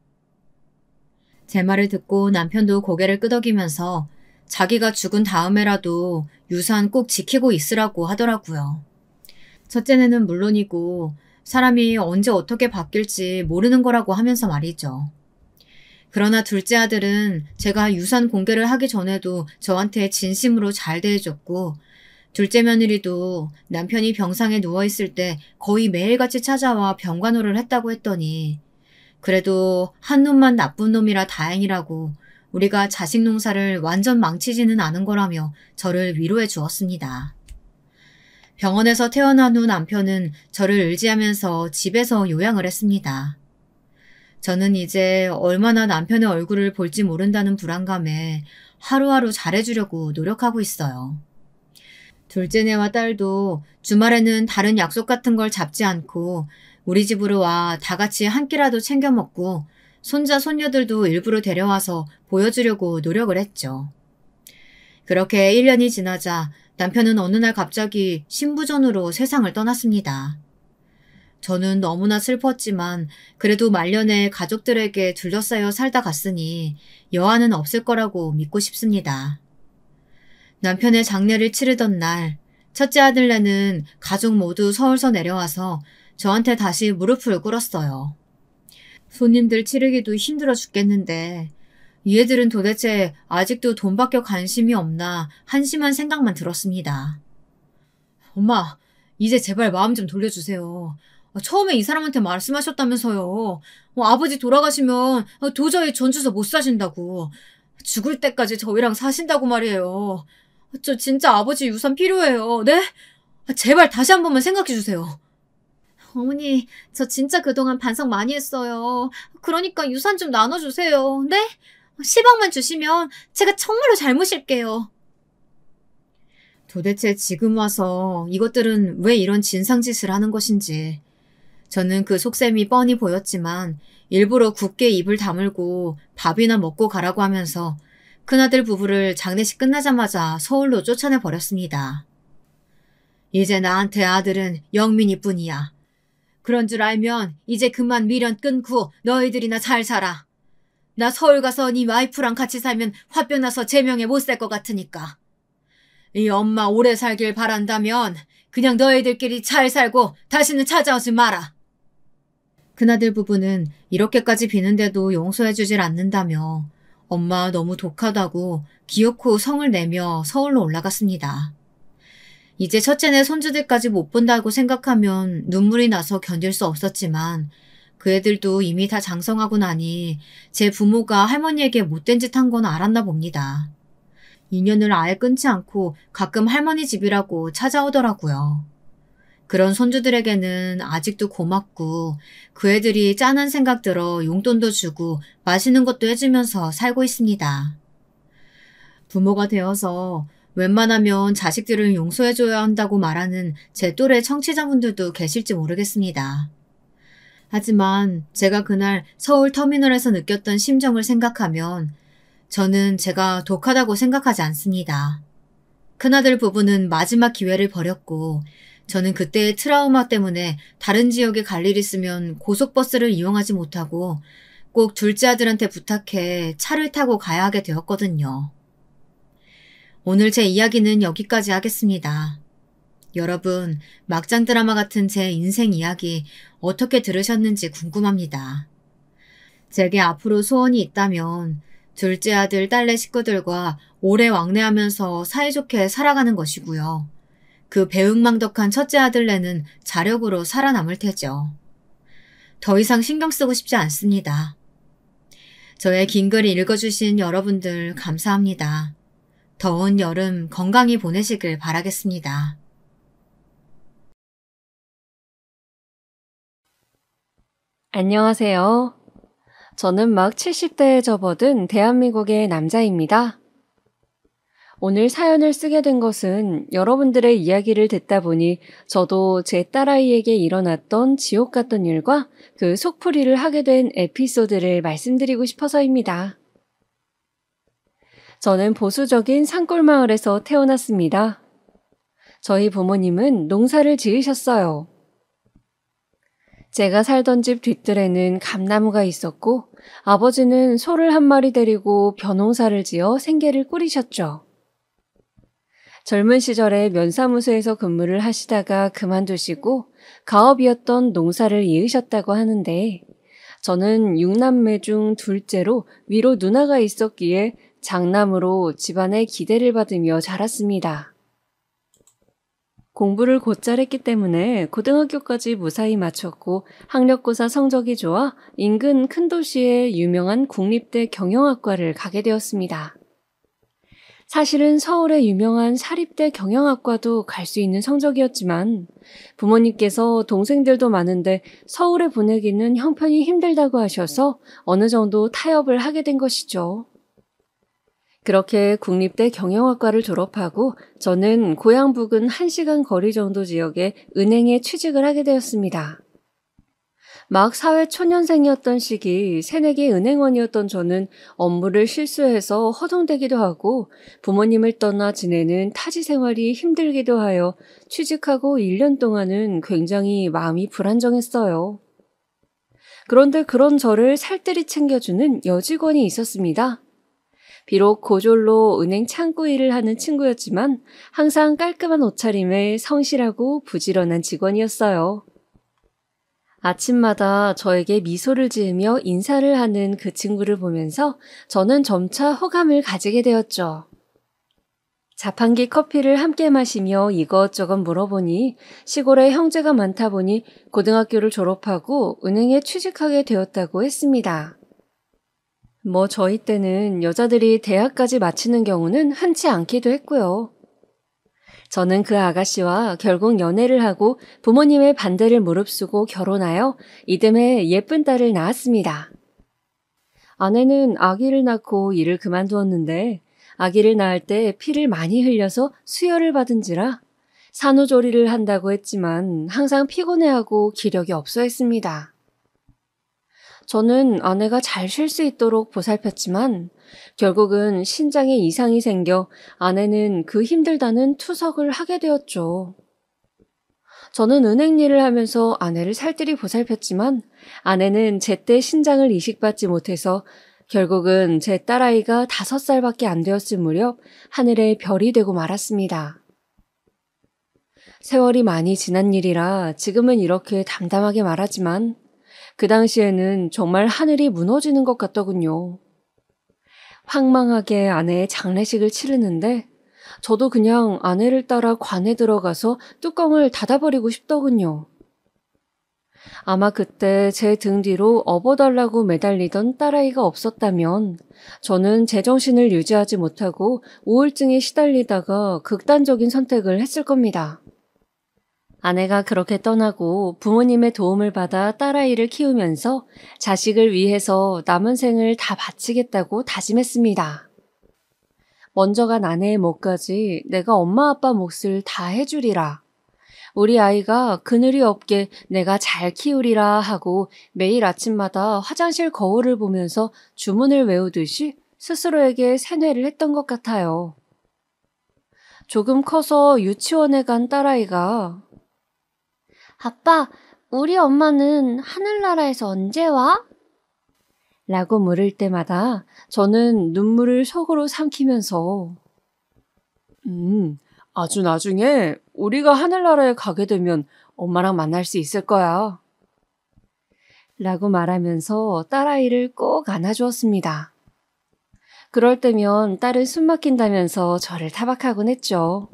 제 말을 듣고 남편도 고개를 끄덕이면서 자기가 죽은 다음에라도 유산 꼭 지키고 있으라고 하더라고요. 첫째는 물론이고 사람이 언제 어떻게 바뀔지 모르는 거라고 하면서 말이죠. 그러나 둘째 아들은 제가 유산 공개를 하기 전에도 저한테 진심으로 잘 대해줬고 둘째 며느리도 남편이 병상에 누워있을 때 거의 매일같이 찾아와 병간호를 했다고 했더니 그래도 한 놈만 나쁜 놈이라 다행이라고 우리가 자식 농사를 완전 망치지는 않은 거라며 저를 위로해 주었습니다. 병원에서 퇴원한 후 남편은 저를 의지하면서 집에서 요양을 했습니다. 저는 이제 얼마나 남편의 얼굴을 볼지 모른다는 불안감에 하루하루 잘해주려고 노력하고 있어요. 둘째네와 딸도 주말에는 다른 약속 같은 걸 잡지 않고 우리 집으로 와 다 같이 한 끼라도 챙겨 먹고 손자 손녀들도 일부러 데려와서 보여주려고 노력을 했죠. 그렇게 1년이 지나자 남편은 어느 날 갑자기 신부전으로 세상을 떠났습니다. 저는 너무나 슬펐지만 그래도 말년에 가족들에게 둘러싸여 살다 갔으니 여한은 없을 거라고 믿고 싶습니다. 남편의 장례를 치르던 날 첫째 아들네는 가족 모두 서울서 내려와서 저한테 다시 무릎을 꿇었어요. 손님들 치르기도 힘들어 죽겠는데 이 애들은 도대체 아직도 돈밖에 관심이 없나 한심한 생각만 들었습니다. 엄마, 이제 제발 마음 좀 돌려주세요. 처음에 이 사람한테 말씀하셨다면서요. 아버지 돌아가시면 도저히 전주서 못 사신다고. 죽을 때까지 저희랑 사신다고 말이에요. 저 진짜 아버지 유산 필요해요. 네? 제발 다시 한 번만 생각해주세요. 어머니, 저 진짜 그동안 반성 많이 했어요. 그러니까 유산 좀 나눠주세요. 네? 10억만 주시면 제가 정말로 잘 모실게요. 도대체 지금 와서 이것들은 왜 이런 진상짓을 하는 것인지 저는 그 속셈이 뻔히 보였지만 일부러 굳게 입을 다물고 밥이나 먹고 가라고 하면서 큰아들 부부를 장례식 끝나자마자 서울로 쫓아내 버렸습니다. 이제 나한테 아들은 영민이 뿐이야. 그런 줄 알면 이제 그만 미련 끊고 너희들이나 잘 살아. 나 서울 가서 네 와이프랑 같이 살면 화병 나서 제명에 못 살 것 같으니까. 이 엄마 오래 살길 바란다면 그냥 너희들끼리 잘 살고 다시는 찾아오지 마라. 큰아들 부부는 이렇게까지 비는데도 용서해주질 않는다며 엄마 너무 독하다고 기어코 성을 내며 서울로 올라갔습니다. 이제 첫째네 손주들까지 못 본다고 생각하면 눈물이 나서 견딜 수 없었지만 그 애들도 이미 다 장성하고 나니 제 부모가 할머니에게 못된 짓 한 건 알았나 봅니다. 인연을 아예 끊지 않고 가끔 할머니 집이라고 찾아오더라고요. 그런 손주들에게는 아직도 고맙고 그 애들이 짠한 생각 들어 용돈도 주고 맛있는 것도 해주면서 살고 있습니다. 부모가 되어서 웬만하면 자식들을 용서해줘야 한다고 말하는 제 또래 청취자분들도 계실지 모르겠습니다. 하지만 제가 그날 서울 터미널에서 느꼈던 심정을 생각하면 저는 제가 독하다고 생각하지 않습니다. 큰아들 부부는 마지막 기회를 버렸고 저는 그때의 트라우마 때문에 다른 지역에 갈 일 있으면 고속버스를 이용하지 못하고 꼭 둘째 아들한테 부탁해 차를 타고 가야 하게 되었거든요. 오늘 제 이야기는 여기까지 하겠습니다. 여러분, 막장 드라마 같은 제 인생 이야기 어떻게 들으셨는지 궁금합니다. 제게 앞으로 소원이 있다면 둘째 아들, 딸내 식구들과 오래 왕래하면서 사이좋게 살아가는 것이고요. 그 배은망덕한 첫째 아들내는 자력으로 살아남을 테죠. 더 이상 신경 쓰고 싶지 않습니다. 저의 긴 글 읽어주신 여러분들 감사합니다. 더운 여름 건강히 보내시길 바라겠습니다. 안녕하세요. 저는 막 70대에 접어든 대한민국의 남자입니다. 오늘 사연을 쓰게 된 것은 여러분들의 이야기를 듣다 보니 저도 제 딸아이에게 일어났던 지옥 같던 일과 그 속풀이를 하게 된 에피소드를 말씀드리고 싶어서입니다. 저는 보수적인 산골마을에서 태어났습니다. 저희 부모님은 농사를 지으셨어요. 제가 살던 집 뒷뜰에는 감나무가 있었고 아버지는 소를 한 마리 데리고 벼농사를 지어 생계를 꾸리셨죠. 젊은 시절에 면사무소에서 근무를 하시다가 그만두시고 가업이었던 농사를 이으셨다고 하는데 저는 6남매 중 둘째로 위로 누나가 있었기에 장남으로 집안의 기대를 받으며 자랐습니다. 공부를 곧잘 했기 때문에 고등학교까지 무사히 마쳤고 학력고사 성적이 좋아 인근 큰 도시의 유명한 국립대 경영학과를 가게 되었습니다. 사실은 서울의 유명한 사립대 경영학과도 갈 수 있는 성적이었지만 부모님께서 동생들도 많은데 서울에 보내기는 형편이 힘들다고 하셔서 어느 정도 타협을 하게 된 것이죠. 그렇게 국립대 경영학과를 졸업하고 저는 고향 부근 1시간 거리 정도 지역의 은행에 취직을 하게 되었습니다. 막 사회 초년생이었던 시기 새내기 은행원이었던 저는 업무를 실수해서 허둥대기도 하고 부모님을 떠나 지내는 타지 생활이 힘들기도 하여 취직하고 1년 동안은 굉장히 마음이 불안정했어요. 그런데 그런 저를 살뜰히 챙겨주는 여직원이 있었습니다. 비록 고졸로 은행 창구 일을 하는 친구였지만 항상 깔끔한 옷차림에 성실하고 부지런한 직원이었어요. 아침마다 저에게 미소를 지으며 인사를 하는 그 친구를 보면서 저는 점차 호감을 가지게 되었죠. 자판기 커피를 함께 마시며 이것저것 물어보니 시골에 형제가 많다 보니 고등학교를 졸업하고 은행에 취직하게 되었다고 했습니다. 저희 때는 여자들이 대학까지 마치는 경우는 흔치 않기도 했고요. 저는 그 아가씨와 결국 연애를 하고 부모님의 반대를 무릅쓰고 결혼하여 이듬해 예쁜 딸을 낳았습니다. 아내는 아기를 낳고 일을 그만두었는데 아기를 낳을 때 피를 많이 흘려서 수혈을 받은지라 산후조리를 한다고 했지만 항상 피곤해하고 기력이 없어 했습니다. 저는 아내가 잘 쉴 수 있도록 보살폈지만 결국은 신장에 이상이 생겨 아내는 그 힘들다는 투석을 하게 되었죠. 저는 은행 일을 하면서 아내를 살뜰히 보살폈지만 아내는 제때 신장을 이식받지 못해서 결국은 제 딸아이가 5살밖에 안 되었을 무렵 하늘에 별이 되고 말았습니다. 세월이 많이 지난 일이라 지금은 이렇게 담담하게 말하지만 그 당시에는 정말 하늘이 무너지는 것 같더군요. 황망하게 아내의 장례식을 치르는데 저도 그냥 아내를 따라 관에 들어가서 뚜껑을 닫아버리고 싶더군요. 아마 그때 제 등 뒤로 업어달라고 매달리던 딸아이가 없었다면 저는 제정신을 유지하지 못하고 우울증에 시달리다가 극단적인 선택을 했을 겁니다. 아내가 그렇게 떠나고 부모님의 도움을 받아 딸아이를 키우면서 자식을 위해서 남은 생을 다 바치겠다고 다짐했습니다. 먼저 간 아내의 목까지 내가 엄마 아빠 몫을 다 해주리라. 우리 아이가 그늘이 없게 내가 잘 키우리라 하고 매일 아침마다 화장실 거울을 보면서 주문을 외우듯이 스스로에게 세뇌를 했던 것 같아요. 조금 커서 유치원에 간 딸아이가 아빠, 우리 엄마는 하늘나라에서 언제 와? 라고 물을 때마다 저는 눈물을 속으로 삼키면서 아주 나중에 우리가 하늘나라에 가게 되면 엄마랑 만날 수 있을 거야. 라고 말하면서 딸아이를 꼭 안아주었습니다. 그럴 때면 딸은 숨 막힌다면서 저를 타박하곤 했죠.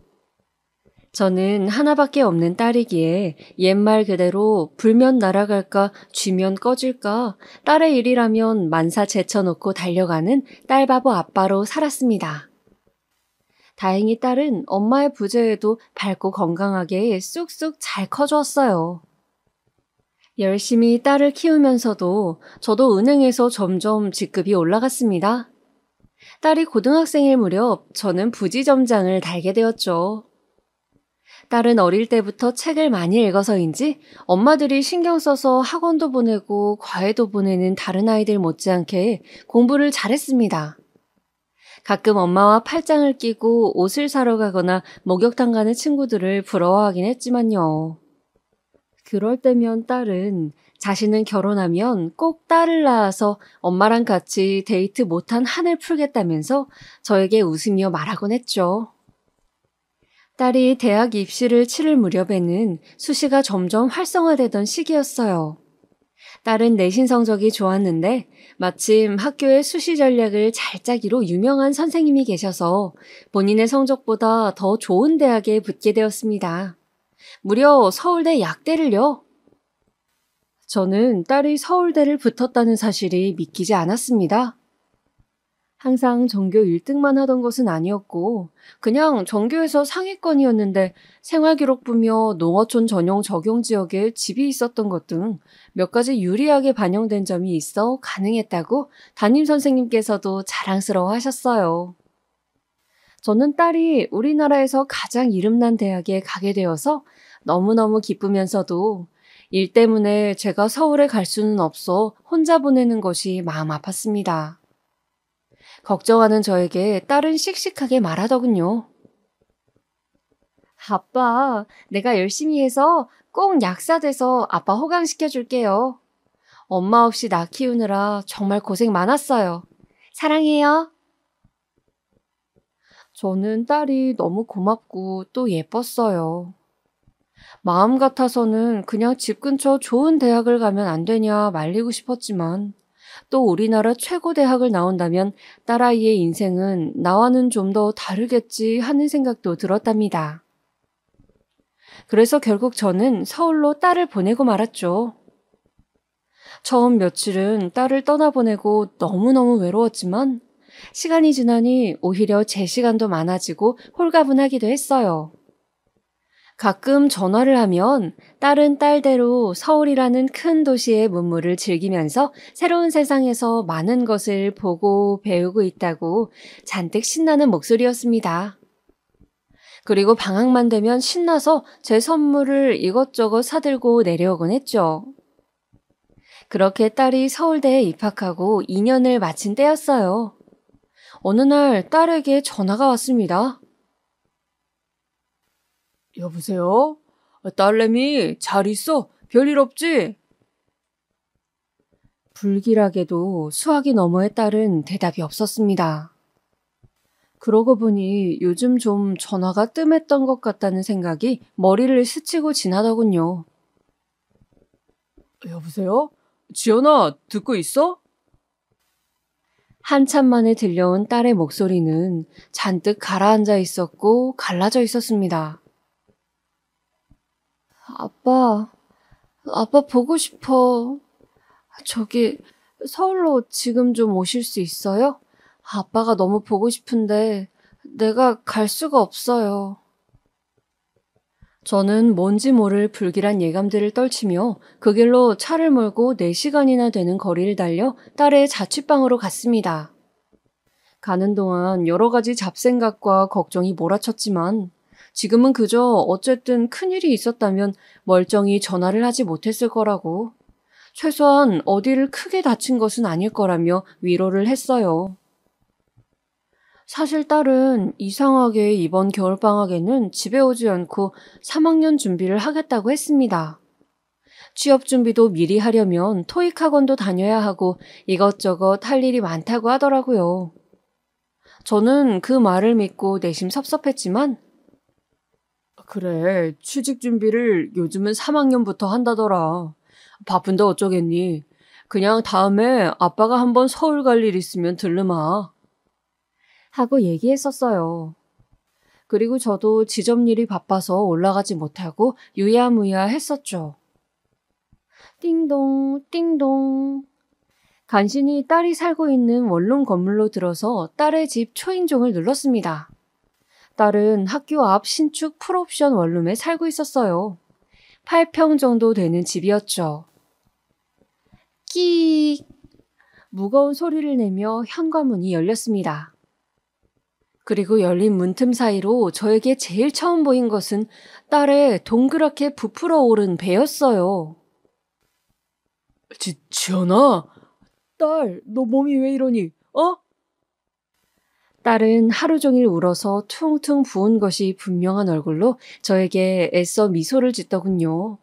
저는 하나밖에 없는 딸이기에 옛말 그대로 불면 날아갈까 쥐면 꺼질까 딸의 일이라면 만사 제쳐놓고 달려가는 딸바보 아빠로 살았습니다. 다행히 딸은 엄마의 부재에도 밝고 건강하게 쑥쑥 잘 커주었어요. 열심히 딸을 키우면서도 저도 은행에서 점점 직급이 올라갔습니다. 딸이 고등학생일 무렵 저는 부지점장을 달게 되었죠. 딸은 어릴 때부터 책을 많이 읽어서인지 엄마들이 신경 써서 학원도 보내고 과외도 보내는 다른 아이들 못지않게 공부를 잘했습니다. 가끔 엄마와 팔짱을 끼고 옷을 사러 가거나 목욕탕 가는 친구들을 부러워하긴 했지만요. 그럴 때면 딸은 자신은 결혼하면 꼭 딸을 낳아서 엄마랑 같이 데이트 못한 한을 풀겠다면서 저에게 웃으며 말하곤 했죠. 딸이 대학 입시를 치를 무렵에는 수시가 점점 활성화되던 시기였어요. 딸은 내신 성적이 좋았는데 마침 학교의 수시 전략을 잘 짜기로 유명한 선생님이 계셔서 본인의 성적보다 더 좋은 대학에 붙게 되었습니다. 무려 서울대 약대를요. 저는 딸이 서울대를 붙었다는 사실이 믿기지 않았습니다. 항상 전교 1등만 하던 것은 아니었고 그냥 전교에서 상위권이었는데 생활기록부며 농어촌 전용 적용지역에 집이 있었던 것 등 몇 가지 유리하게 반영된 점이 있어 가능했다고 담임선생님께서도 자랑스러워 하셨어요. 저는 딸이 우리나라에서 가장 이름난 대학에 가게 되어서 너무너무 기쁘면서도 일 때문에 제가 서울에 갈 수는 없어 혼자 보내는 것이 마음 아팠습니다. 걱정하는 저에게 딸은 씩씩하게 말하더군요. 아빠, 내가 열심히 해서 꼭 약사 돼서 아빠 호강시켜줄게요. 엄마 없이 나 키우느라 정말 고생 많았어요. 사랑해요. 저는 딸이 너무 고맙고 또 예뻤어요. 마음 같아서는 그냥 집 근처 좋은 대학을 가면 안 되냐 말리고 싶었지만 또 우리나라 최고 대학을 나온다면 딸아이의 인생은 나와는 좀 더 다르겠지 하는 생각도 들었답니다. 그래서 결국 저는 서울로 딸을 보내고 말았죠. 처음 며칠은 딸을 떠나보내고 너무너무 외로웠지만 시간이 지나니 오히려 제 시간도 많아지고 홀가분하기도 했어요. 가끔 전화를 하면 딸은 딸대로 서울이라는 큰 도시의 문물을 즐기면서 새로운 세상에서 많은 것을 보고 배우고 있다고 잔뜩 신나는 목소리였습니다. 그리고 방학만 되면 신나서 제 선물을 이것저것 사들고 내려오곤 했죠. 그렇게 딸이 서울대에 입학하고 2년을 마친 때였어요. 어느 날 딸에게 전화가 왔습니다. 여보세요? 딸내미 잘 있어? 별일 없지? 불길하게도 수화기 너머의 딸은 대답이 없었습니다. 그러고 보니 요즘 좀 전화가 뜸했던 것 같다는 생각이 머리를 스치고 지나더군요. 여보세요? 지연아, 듣고 있어? 한참 만에 들려온 딸의 목소리는 잔뜩 가라앉아 있었고 갈라져 있었습니다. 아빠 보고 싶어. 저기 서울로 지금 좀 오실 수 있어요? 아빠가 너무 보고 싶은데 내가 갈 수가 없어요. 저는 뭔지 모를 불길한 예감들을 떨치며 그 길로 차를 몰고 4시간이나 되는 거리를 달려 딸의 자취방으로 갔습니다. 가는 동안 여러 가지 잡생각과 걱정이 몰아쳤지만 지금은 그저 어쨌든 큰일이 있었다면 멀쩡히 전화를 하지 못했을 거라고, 최소한 어디를 크게 다친 것은 아닐 거라며 위로를 했어요. 사실 딸은 이상하게 이번 겨울방학에는 집에 오지 않고 3학년 준비를 하겠다고 했습니다. 취업 준비도 미리 하려면 토익 학원도 다녀야 하고 이것저것 할 일이 많다고 하더라고요. 저는 그 말을 믿고 내심 섭섭했지만, 그래, 취직 준비를 요즘은 3학년부터 한다더라. 바쁜데 어쩌겠니? 그냥 다음에 아빠가 한번 서울 갈 일 있으면 들르마. 하고 얘기했었어요. 그리고 저도 지점일이 바빠서 올라가지 못하고 유야무야 했었죠. 띵동, 띵동. 간신히 딸이 살고 있는 원룸 건물로 들어서 딸의 집 초인종을 눌렀습니다. 딸은 학교 앞 신축 풀옵션 원룸에 살고 있었어요. 8평 정도 되는 집이었죠. 끼익! 무거운 소리를 내며 현관문이 열렸습니다. 그리고 열린 문틈 사이로 저에게 제일 처음 보인 것은 딸의 동그랗게 부풀어 오른 배였어요. 지연아, 딸, 너 몸이 왜 이러니? 딸은 하루 종일 울어서 퉁퉁 부은 것이 분명한 얼굴로 저에게 애써 미소를 짓더군요.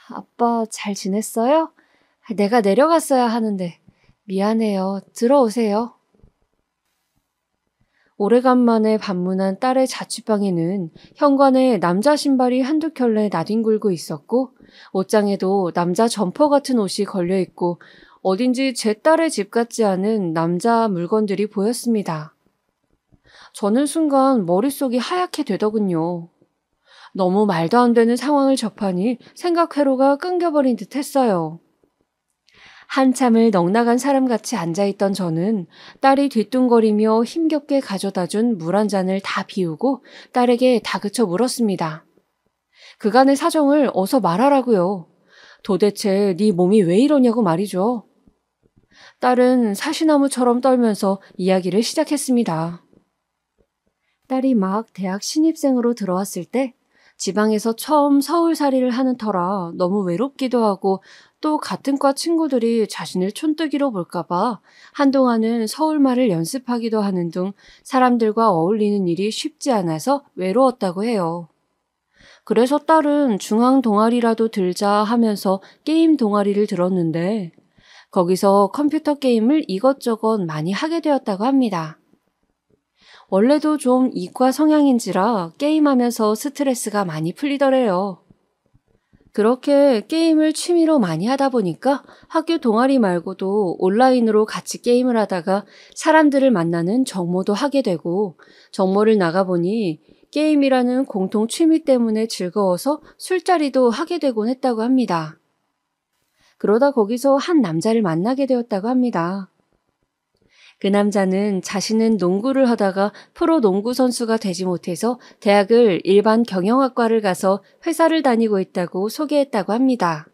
아빠 잘 지냈어요? 내가 내려갔어야 하는데 미안해요. 들어오세요. 오래간만에 방문한 딸의 자취방에는 현관에 남자 신발이 한두 켤레 나뒹굴고 있었고 옷장에도 남자 점퍼 같은 옷이 걸려있고 어딘지 제 딸의 집 같지 않은 남자 물건들이 보였습니다. 저는 순간 머릿속이 하얗게 되더군요. 너무 말도 안 되는 상황을 접하니 생각 회로가 끊겨버린 듯 했어요. 한참을 넋나간 사람같이 앉아있던 저는 딸이 뒤뚱거리며 힘겹게 가져다준 물 한 잔을 다 비우고 딸에게 다그쳐 물었습니다. 그간의 사정을 어서 말하라고요. 도대체 네 몸이 왜 이러냐고 말이죠. 딸은 사시나무처럼 떨면서 이야기를 시작했습니다. 딸이 막 대학 신입생으로 들어왔을 때 지방에서 처음 서울살이를 하는 터라 너무 외롭기도 하고 또 같은 과 친구들이 자신을 촌뜨기로 볼까봐 한동안은 서울말을 연습하기도 하는 등 사람들과 어울리는 일이 쉽지 않아서 외로웠다고 해요. 그래서 딸은 중앙 동아리라도 들자 하면서 게임 동아리를 들었는데 거기서 컴퓨터 게임을 이것저것 많이 하게 되었다고 합니다. 원래도 좀 이과 성향인지라 게임하면서 스트레스가 많이 풀리더래요. 그렇게 게임을 취미로 많이 하다 보니까 학교 동아리 말고도 온라인으로 같이 게임을 하다가 사람들을 만나는 정모도 하게 되고 정모를 나가보니 게임이라는 공통 취미 때문에 즐거워서 술자리도 하게 되곤 했다고 합니다. 그러다 거기서 한 남자를 만나게 되었다고 합니다. 그 남자는 자신은 농구를 하다가 프로 농구 선수가 되지 못해서 대학을 일반 경영학과를 가서 회사를 다니고 있다고 소개했다고 합니다.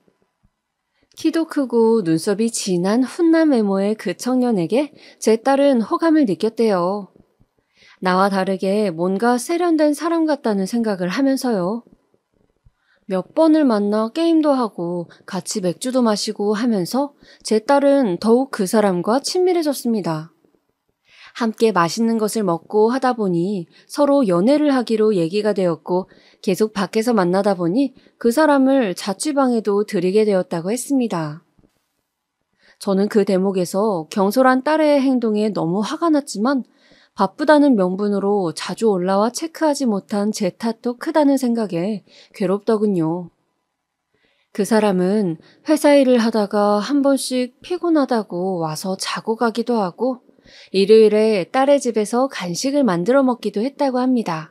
키도 크고 눈썹이 진한 훈남 외모의 그 청년에게 제 딸은 호감을 느꼈대요. 나와 다르게 뭔가 세련된 사람 같다는 생각을 하면서요. 몇 번을 만나 게임도 하고 같이 맥주도 마시고 하면서 제 딸은 더욱 그 사람과 친밀해졌습니다. 함께 맛있는 것을 먹고 하다 보니 서로 연애를 하기로 얘기가 되었고 계속 밖에서 만나다 보니 그 사람을 자취방에도 들이게 되었다고 했습니다. 저는 그 대목에서 경솔한 딸의 행동에 너무 화가 났지만 바쁘다는 명분으로 자주 올라와 체크하지 못한 제 탓도 크다는 생각에 괴롭더군요. 그 사람은 회사 일을 하다가 한 번씩 피곤하다고 와서 자고 가기도 하고 일요일에 딸의 집에서 간식을 만들어 먹기도 했다고 합니다.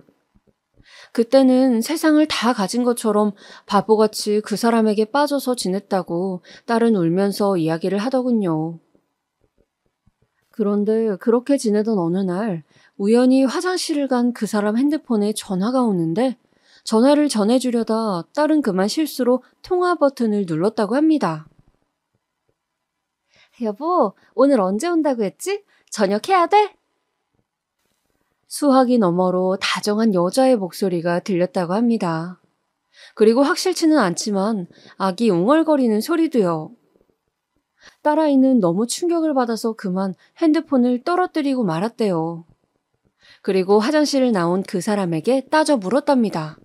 그때는 세상을 다 가진 것처럼 바보같이 그 사람에게 빠져서 지냈다고 딸은 울면서 이야기를 하더군요. 그런데 그렇게 지내던 어느 날 우연히 화장실을 간 그 사람 핸드폰에 전화가 오는데 전화를 전해주려다 딸은 그만 실수로 통화 버튼을 눌렀다고 합니다. 여보, 오늘 언제 온다고 했지? 저녁 해야 돼? 수화기 너머로 다정한 여자의 목소리가 들렸다고 합니다. 그리고 확실치는 않지만 아기 웅얼거리는 소리도요. 딸아이는 너무 충격을 받아서 그만 핸드폰을 떨어뜨리고 말았대요. 그리고 화장실을 나온 그 사람에게 따져 물었답니다.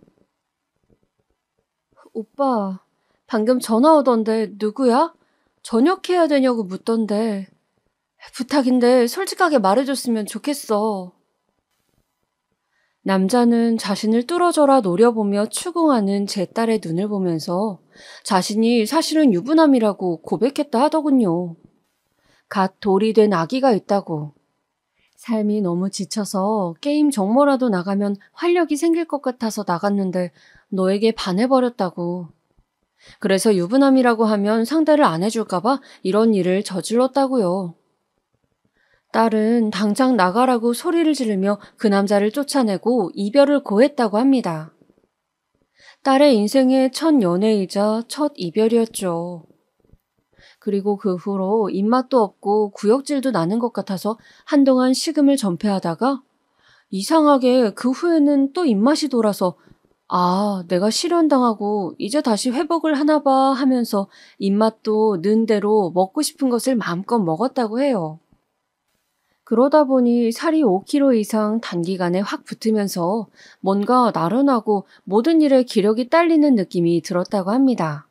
오빠, 방금 전화 오던데 누구야? 저녁 해야 되냐고 묻던데. 부탁인데 솔직하게 말해줬으면 좋겠어. 남자는 자신을 뚫어져라 노려보며 추궁하는 제 딸의 눈을 보면서 자신이 사실은 유부남이라고 고백했다 하더군요. 갓 돌이 된 아기가 있다고. 삶이 너무 지쳐서 게임 정모라도 나가면 활력이 생길 것 같아서 나갔는데 너에게 반해버렸다고. 그래서 유부남이라고 하면 상대를 안 해줄까봐 이런 일을 저질렀다고요. 딸은 당장 나가라고 소리를 지르며 그 남자를 쫓아내고 이별을 고했다고 합니다. 딸의 인생의 첫 연애이자 첫 이별이었죠. 그리고 그 후로 입맛도 없고 구역질도 나는 것 같아서 한동안 식음을 전폐하다가 이상하게 그 후에는 또 입맛이 돌아서 내가 실현당하고 이제 다시 회복을 하나 봐 하면서 입맛도 는 대로 먹고 싶은 것을 마음껏 먹었다고 해요. 그러다 보니 살이 5kg 이상 단기간에 확 붙으면서 뭔가 나른하고 모든 일에 기력이 딸리는 느낌이 들었다고 합니다.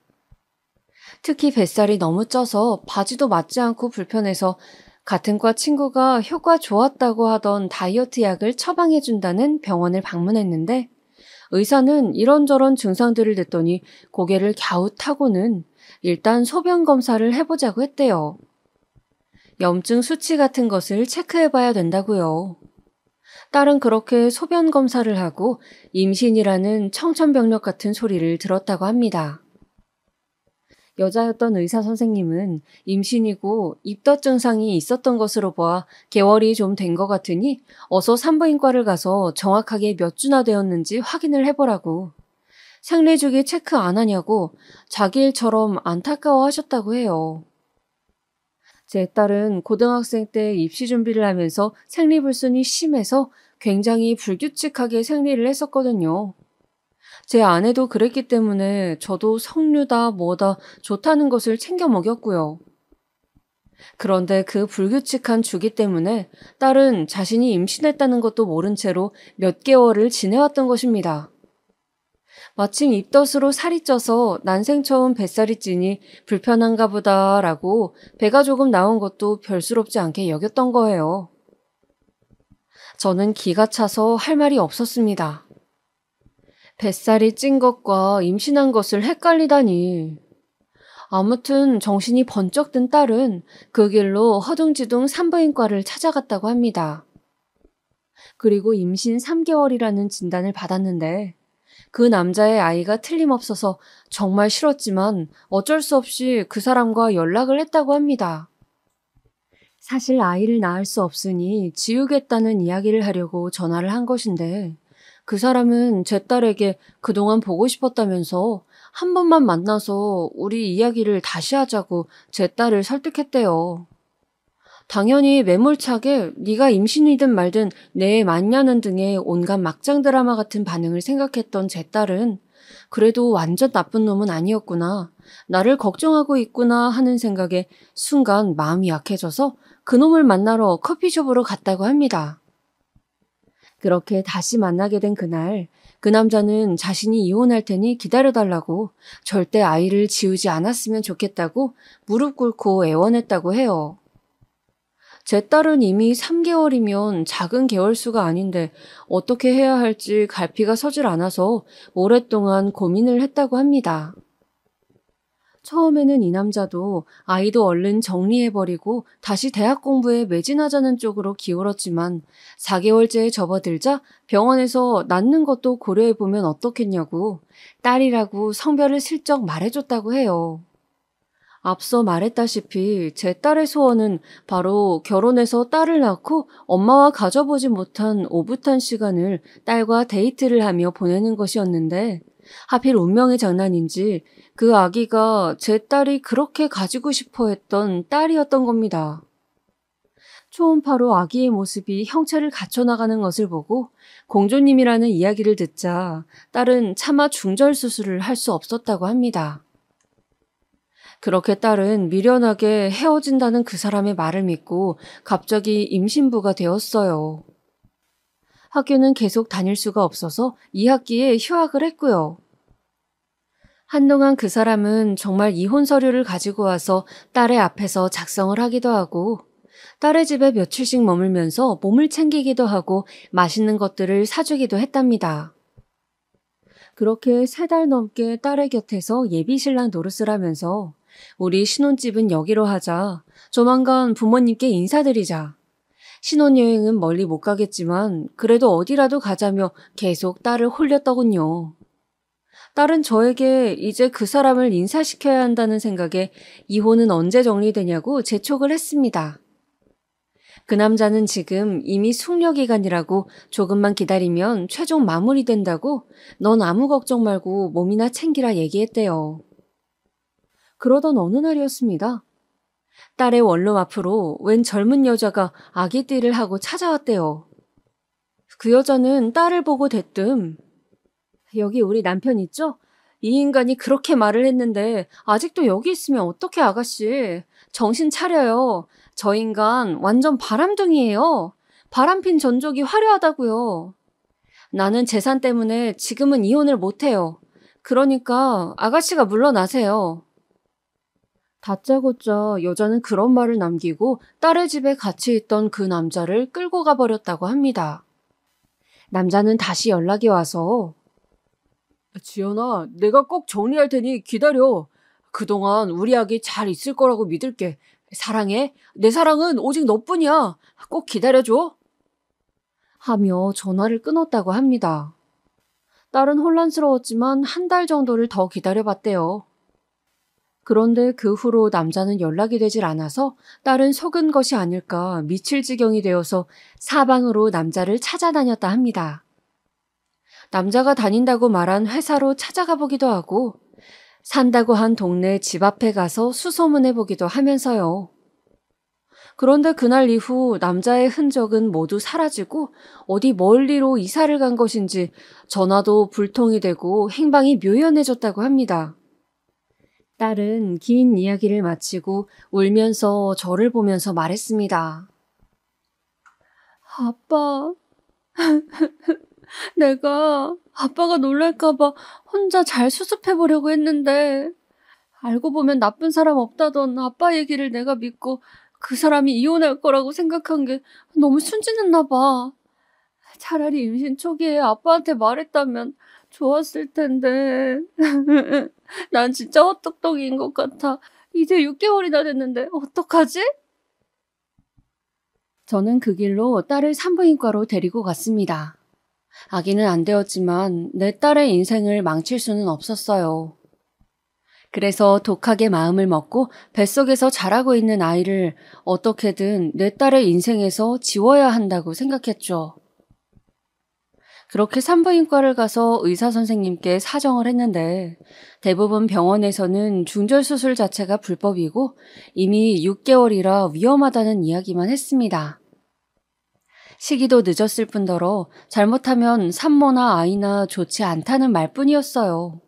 특히 뱃살이 너무 쪄서 바지도 맞지 않고 불편해서 같은 과 친구가 효과 좋았다고 하던 다이어트 약을 처방해준다는 병원을 방문했는데 의사는 이런저런 증상들을 듣더니 고개를 갸웃하고는 일단 소변 검사를 해보자고 했대요. 염증 수치 같은 것을 체크해봐야 된다고요. 딸은 그렇게 소변 검사를 하고 임신이라는 청천벽력 같은 소리를 들었다고 합니다. 여자였던 의사 선생님은 임신이고 입덧 증상이 있었던 것으로 보아 개월이 좀 된 것 같으니 어서 산부인과를 가서 정확하게 몇 주나 되었는지 확인을 해보라고. 생리주기 체크 안 하냐고 자기 일처럼 안타까워 하셨다고 해요. 제 딸은 고등학생 때 입시 준비를 하면서 생리불순이 심해서 굉장히 불규칙하게 생리를 했었거든요. 제 아내도 그랬기 때문에 저도 석류다 뭐다 좋다는 것을 챙겨 먹였고요. 그런데 그 불규칙한 주기 때문에 딸은 자신이 임신했다는 것도 모른 채로 몇 개월을 지내왔던 것입니다. 마침 입덧으로 살이 쪄서 난생 처음 뱃살이 찌니 불편한가 보다라고 배가 조금 나온 것도 별스럽지 않게 여겼던 거예요. 저는 기가 차서 할 말이 없었습니다. 뱃살이 찐 것과 임신한 것을 헷갈리다니. 아무튼 정신이 번쩍 든 딸은 그 길로 허둥지둥 산부인과를 찾아갔다고 합니다. 그리고 임신 3개월이라는 진단을 받았는데 그 남자의 아이가 틀림없어서 정말 싫었지만 어쩔 수 없이 그 사람과 연락을 했다고 합니다. 사실 아이를 낳을 수 없으니 지우겠다는 이야기를 하려고 전화를 한 것인데 그 사람은 제 딸에게 그동안 보고 싶었다면서 한 번만 만나서 우리 이야기를 다시 하자고 제 딸을 설득했대요. 당연히 매몰차게 네가 임신이든 말든 내 맞냐는 등의 온갖 막장 드라마 같은 반응을 생각했던 제 딸은 그래도 완전 나쁜 놈은 아니었구나, 나를 걱정하고 있구나 하는 생각에 순간 마음이 약해져서 그놈을 만나러 커피숍으로 갔다고 합니다. 그렇게 다시 만나게 된 그날, 그 남자는 자신이 이혼할 테니 기다려달라고, 절대 아이를 지우지 않았으면 좋겠다고 무릎 꿇고 애원했다고 해요. 제 딸은 이미 3개월이면 작은 개월수가 아닌데 어떻게 해야 할지 갈피가 서질 않아서 오랫동안 고민을 했다고 합니다. 처음에는 이 남자도 아이도 얼른 정리해버리고 다시 대학 공부에 매진하자는 쪽으로 기울었지만 4개월째에 접어들자 병원에서 낳는 것도 고려해보면 어떻겠냐고 딸이라고 성별을 슬쩍 말해줬다고 해요. 앞서 말했다시피 제 딸의 소원은 바로 결혼해서 딸을 낳고 엄마와 가져보지 못한 오붓한 시간을 딸과 데이트를 하며 보내는 것이었는데 하필 운명의 장난인지 그 아기가 제 딸이 그렇게 가지고 싶어 했던 딸이었던 겁니다. 초음파로 아기의 모습이 형체를 갖춰나가는 것을 보고 공조님이라는 이야기를 듣자 딸은 차마 중절 수술을 할 수 없었다고 합니다. 그렇게 딸은 미련하게 헤어진다는 그 사람의 말을 믿고 갑자기 임신부가 되었어요. 학교는 계속 다닐 수가 없어서 2학기에 휴학을 했고요. 한동안 그 사람은 정말 이혼 서류를 가지고 와서 딸의 앞에서 작성을 하기도 하고 딸의 집에 며칠씩 머물면서 몸을 챙기기도 하고 맛있는 것들을 사주기도 했답니다. 그렇게 3달 넘게 딸의 곁에서 예비신랑 노릇을 하면서 우리 신혼집은 여기로 하자. 조만간 부모님께 인사드리자. 신혼여행은 멀리 못 가겠지만 그래도 어디라도 가자며 계속 딸을 홀렸더군요. 딸은 저에게 이제 그 사람을 인사시켜야 한다는 생각에 이혼은 언제 정리되냐고 재촉을 했습니다. 그 남자는 지금 이미 숙려기간이라고 조금만 기다리면 최종 마무리된다고 넌 아무 걱정 말고 몸이나 챙기라 얘기했대요. 그러던 어느 날이었습니다. 딸의 원룸 앞으로 웬 젊은 여자가 아기띠를 하고 찾아왔대요. 그 여자는 딸을 보고 대뜸 여기 우리 남편 있죠? 이 인간이 그렇게 말을 했는데 아직도 여기 있으면 어떡해 아가씨. 정신 차려요. 저 인간 완전 바람둥이에요. 바람핀 전적이 화려하다고요. 나는 재산 때문에 지금은 이혼을 못해요. 그러니까 아가씨가 물러나세요. 다짜고짜 여자는 그런 말을 남기고 딸의 집에 같이 있던 그 남자를 끌고 가버렸다고 합니다. 남자는 다시 연락이 와서 지연아, 내가 꼭 정리할 테니 기다려. 그동안 우리 아기 잘 있을 거라고 믿을게. 사랑해. 내 사랑은 오직 너뿐이야. 꼭 기다려줘. 하며 전화를 끊었다고 합니다. 딸은 혼란스러웠지만 1달 정도를 더 기다려봤대요. 그런데 그 후로 남자는 연락이 되질 않아서 딸은 속은 것이 아닐까 미칠 지경이 되어서 사방으로 남자를 찾아다녔다 합니다. 남자가 다닌다고 말한 회사로 찾아가 보기도 하고 산다고 한 동네 집 앞에 가서 수소문해 보기도 하면서요. 그런데 그날 이후 남자의 흔적은 모두 사라지고 어디 멀리로 이사를 간 것인지 전화도 불통이 되고 행방이 묘연해졌다고 합니다. 딸은 긴 이야기를 마치고 울면서 저를 보면서 말했습니다. 아빠, 내가 아빠가 놀랄까봐 혼자 잘 수습해보려고 했는데 알고 보면 나쁜 사람 없다던 아빠 얘기를 내가 믿고 그 사람이 이혼할 거라고 생각한 게 너무 순진했나 봐. 차라리 임신 초기에 아빠한테 말했다면 좋았을 텐데. 난 진짜 헛똑똑이인 것 같아. 이제 6개월이나 됐는데 어떡하지? 저는 그 길로 딸을 산부인과로 데리고 갔습니다. 아기는 안 되었지만 내 딸의 인생을 망칠 수는 없었어요. 그래서 독하게 마음을 먹고 뱃속에서 자라고 있는 아이를 어떻게든 내 딸의 인생에서 지워야 한다고 생각했죠. 그렇게 산부인과를 가서 의사 선생님께 사정을 했는데 대부분 병원에서는 중절수술 자체가 불법이고 이미 6개월이라 위험하다는 이야기만 했습니다. 시기도 늦었을 뿐더러 잘못하면 산모나 아이나 좋지 않다는 말뿐이었어요.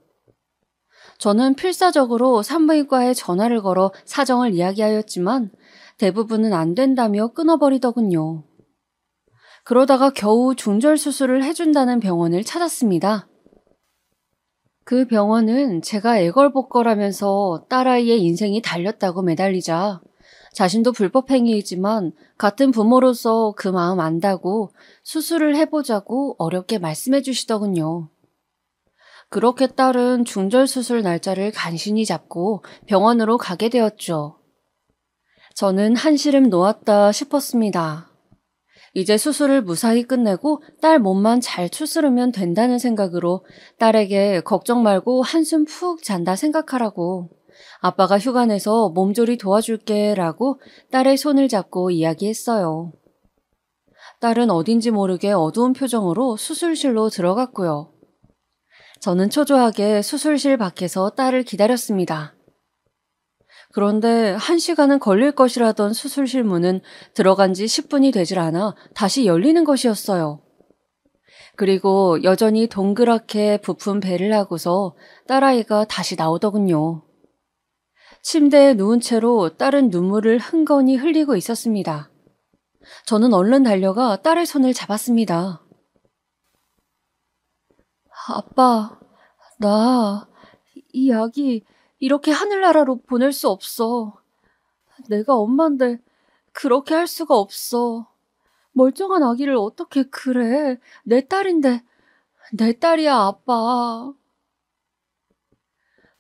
저는 필사적으로 산부인과에 전화를 걸어 사정을 이야기하였지만 대부분은 안 된다며 끊어버리더군요. 그러다가 겨우 중절수술을 해준다는 병원을 찾았습니다. 그 병원은 제가 애걸복걸하면서 딸아이의 인생이 달렸다고 매달리자 자신도 불법행위이지만 같은 부모로서 그 마음 안다고 수술을 해보자고 어렵게 말씀해 주시더군요. 그렇게 딸은 중절 수술 날짜를 간신히 잡고 병원으로 가게 되었죠. 저는 한시름 놓았다 싶었습니다. 이제 수술을 무사히 끝내고 딸 몸만 잘 추스르면 된다는 생각으로 딸에게 걱정 말고 한숨 푹 잔다 생각하라고, 아빠가 휴가 내서 몸조리 도와줄게 라고 딸의 손을 잡고 이야기했어요. 딸은 어딘지 모르게 어두운 표정으로 수술실로 들어갔고요. 저는 초조하게 수술실 밖에서 딸을 기다렸습니다. 그런데 1시간은 걸릴 것이라던 수술실 문은 들어간 지 10분이 되질 않아 다시 열리는 것이었어요. 그리고 여전히 동그랗게 부푼 배를 하고서 딸아이가 다시 나오더군요. 침대에 누운 채로 딸은 눈물을 흥건히 흘리고 있었습니다. 저는 얼른 달려가 딸의 손을 잡았습니다. 아빠, 나 이 아기 이렇게 하늘나라로 보낼 수 없어. 내가 엄마인데 그렇게 할 수가 없어. 멀쩡한 아기를 어떻게 그래. 내 딸인데. 내 딸이야, 아빠.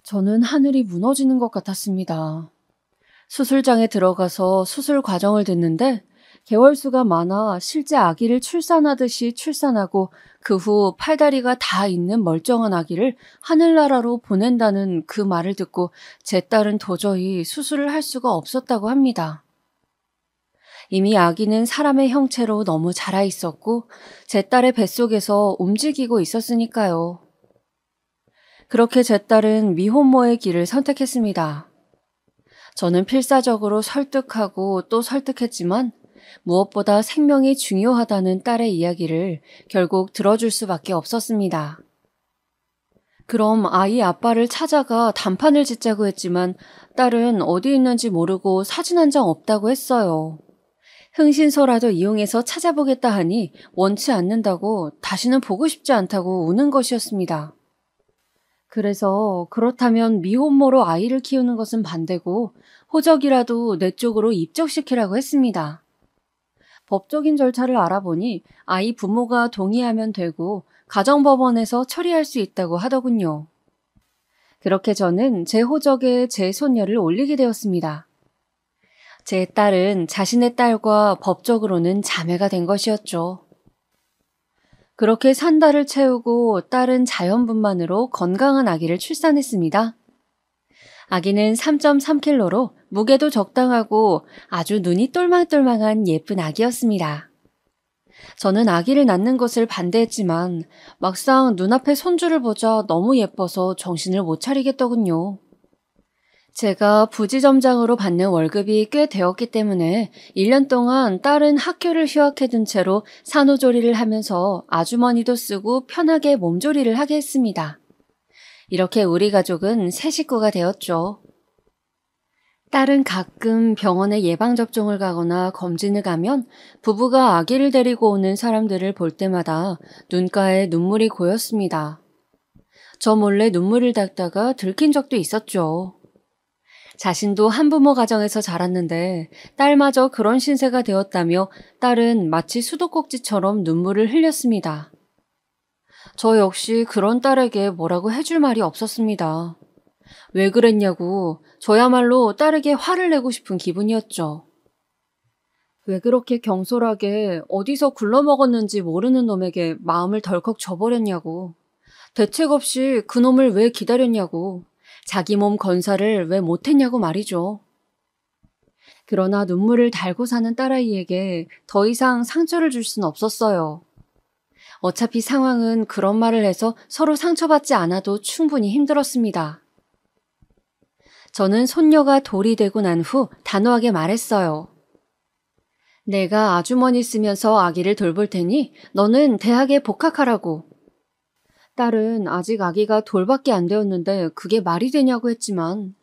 저는 하늘이 무너지는 것 같았습니다. 수술장에 들어가서 수술 과정을 듣는데 개월수가 많아 실제 아기를 출산하듯이 출산하고 그 후 팔다리가 다 있는 멀쩡한 아기를 하늘나라로 보낸다는 그 말을 듣고 제 딸은 도저히 수술을 할 수가 없었다고 합니다. 이미 아기는 사람의 형체로 너무 자라 있었고 제 딸의 뱃속에서 움직이고 있었으니까요. 그렇게 제 딸은 미혼모의 길을 선택했습니다. 저는 필사적으로 설득하고 또 설득했지만 무엇보다 생명이 중요하다는 딸의 이야기를 결국 들어줄 수밖에 없었습니다. 그럼 아이 아빠를 찾아가 단판을 짓자고 했지만 딸은 어디 있는지 모르고 사진 한 장 없다고 했어요. 흥신소라도 이용해서 찾아보겠다 하니 원치 않는다고, 다시는 보고 싶지 않다고 우는 것이었습니다. 그래서 그렇다면 미혼모로 아이를 키우는 것은 반대고 호적이라도 내 쪽으로 입적시키라고 했습니다. 법적인 절차를 알아보니 아이 부모가 동의하면 되고 가정법원에서 처리할 수 있다고 하더군요. 그렇게 저는 제 호적에 제 손녀를 올리게 되었습니다. 제 딸은 자신의 딸과 법적으로는 자매가 된 것이었죠. 그렇게 3달을 채우고 딸은 자연분만으로 건강한 아기를 출산했습니다. 아기는 3.3kg로 무게도 적당하고 아주 눈이 똘망똘망한 예쁜 아기였습니다. 저는 아기를 낳는 것을 반대했지만 막상 눈앞에 손주를 보자 너무 예뻐서 정신을 못 차리겠더군요. 제가 부지점장으로 받는 월급이 꽤 되었기 때문에 1년 동안 딸은 학교를 휴학해둔 채로 산후조리를 하면서 아주머니도 쓰고 편하게 몸조리를 하게 했습니다. 이렇게 우리 가족은 새 식구가 되었죠. 딸은 가끔 병원에 예방접종을 가거나 검진을 가면 부부가 아기를 데리고 오는 사람들을 볼 때마다 눈가에 눈물이 고였습니다. 저 몰래 눈물을 닦다가 들킨 적도 있었죠. 자신도 한부모 가정에서 자랐는데 딸마저 그런 신세가 되었다며 딸은 마치 수도꼭지처럼 눈물을 흘렸습니다. 저 역시 그런 딸에게 뭐라고 해줄 말이 없었습니다. 왜 그랬냐고 저야말로 딸에게 화를 내고 싶은 기분이었죠. 왜 그렇게 경솔하게 어디서 굴러먹었는지 모르는 놈에게 마음을 덜컥 줘버렸냐고. 대책 없이 그놈을 왜 기다렸냐고. 자기 몸 건사를 왜 못했냐고 말이죠. 그러나 눈물을 달고 사는 딸아이에게 더 이상 상처를 줄 수는 없었어요. 어차피 상황은 그런 말을 해서 서로 상처받지 않아도 충분히 힘들었습니다. 저는 손녀가 돌이 되고 난 후 단호하게 말했어요. 내가 아주머니 쓰면서 아기를 돌볼 테니 너는 대학에 복학하라고. 딸은 아직 아기가 돌밖에 안 되었는데 그게 말이 되냐고 했지만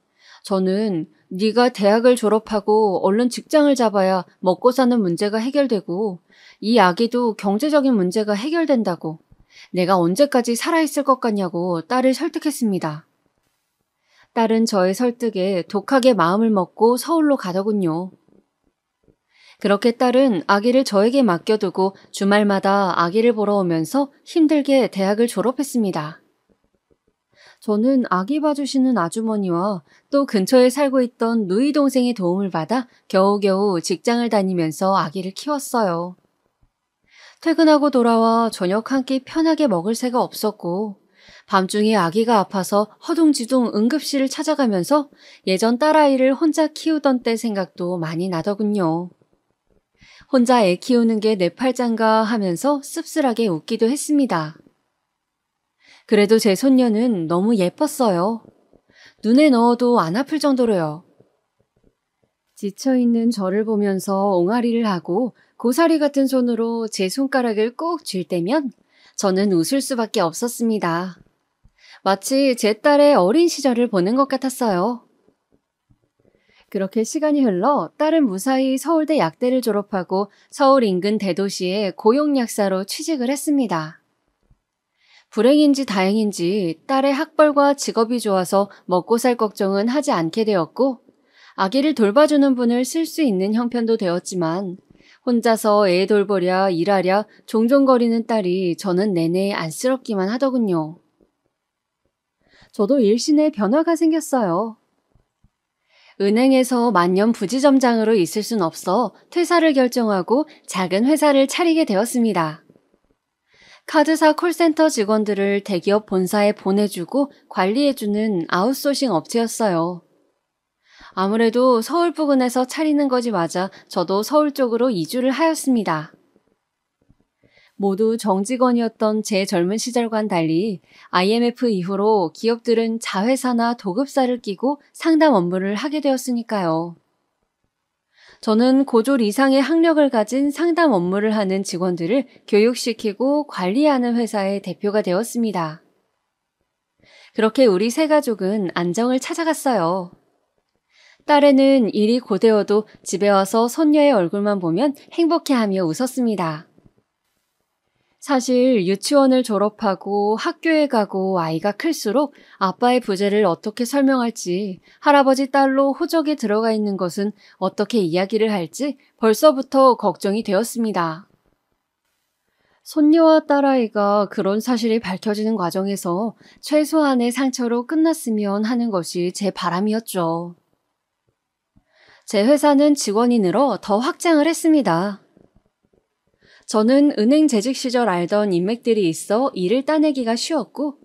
저는 네가 대학을 졸업하고 얼른 직장을 잡아야 먹고 사는 문제가 해결되고 이 아기도 경제적인 문제가 해결된다고, 내가 언제까지 살아있을 것 같냐고 딸을 설득했습니다. 딸은 저의 설득에 독하게 마음을 먹고 서울로 가더군요. 그렇게 딸은 아기를 저에게 맡겨두고 주말마다 아기를 보러 오면서 힘들게 대학을 졸업했습니다. 저는 아기 봐주시는 아주머니와 또 근처에 살고 있던 누이 동생의 도움을 받아 겨우겨우 직장을 다니면서 아기를 키웠어요. 퇴근하고 돌아와 저녁 한 끼 편하게 먹을 새가 없었고 밤중에 아기가 아파서 허둥지둥 응급실을 찾아가면서 예전 딸아이를 혼자 키우던 때 생각도 많이 나더군요. 혼자 애 키우는 게 내 팔짱가 하면서 씁쓸하게 웃기도 했습니다. 그래도 제 손녀는 너무 예뻤어요. 눈에 넣어도 안 아플 정도로요. 지쳐있는 저를 보면서 옹알이를 하고 고사리 같은 손으로 제 손가락을 꼭 쥘 때면 저는 웃을 수밖에 없었습니다. 마치 제 딸의 어린 시절을 보는 것 같았어요. 그렇게 시간이 흘러 딸은 무사히 서울대 약대를 졸업하고 서울 인근 대도시의 고용약사로 취직을 했습니다. 불행인지 다행인지 딸의 학벌과 직업이 좋아서 먹고 살 걱정은 하지 않게 되었고 아기를 돌봐주는 분을 쓸 수 있는 형편도 되었지만 혼자서 애 돌보랴 일하랴 종종거리는 딸이 저는 내내 안쓰럽기만 하더군요. 저도 일신에 변화가 생겼어요. 은행에서 만년 부지점장으로 있을 순 없어 퇴사를 결정하고 작은 회사를 차리게 되었습니다. 카드사 콜센터 직원들을 대기업 본사에 보내주고 관리해주는 아웃소싱 업체였어요. 아무래도 서울 부근에서 차리는 것이 맞아 저도 서울 쪽으로 이주를 하였습니다. 모두 정직원이었던 제 젊은 시절과는 달리 IMF 이후로 기업들은 자회사나 도급사를 끼고 상담 업무를 하게 되었으니까요. 저는 고졸 이상의 학력을 가진 상담 업무를 하는 직원들을 교육시키고 관리하는 회사의 대표가 되었습니다. 그렇게 우리 세 가족은 안정을 찾아갔어요. 딸애는 일이 고되어도 집에 와서 손녀의 얼굴만 보면 행복해하며 웃었습니다. 사실 유치원을 졸업하고 학교에 가고 아이가 클수록 아빠의 부재를 어떻게 설명할지, 할아버지 딸로 호적에 들어가 있는 것은 어떻게 이야기를 할지 벌써부터 걱정이 되었습니다. 손녀와 딸아이가 그런 사실이 밝혀지는 과정에서 최소한의 상처로 끝났으면 하는 것이 제 바람이었죠. 제 회사는 직원이 늘어 더 확장을 했습니다. 저는 은행 재직 시절 알던 인맥들이 있어 일을 따내기가 쉬웠고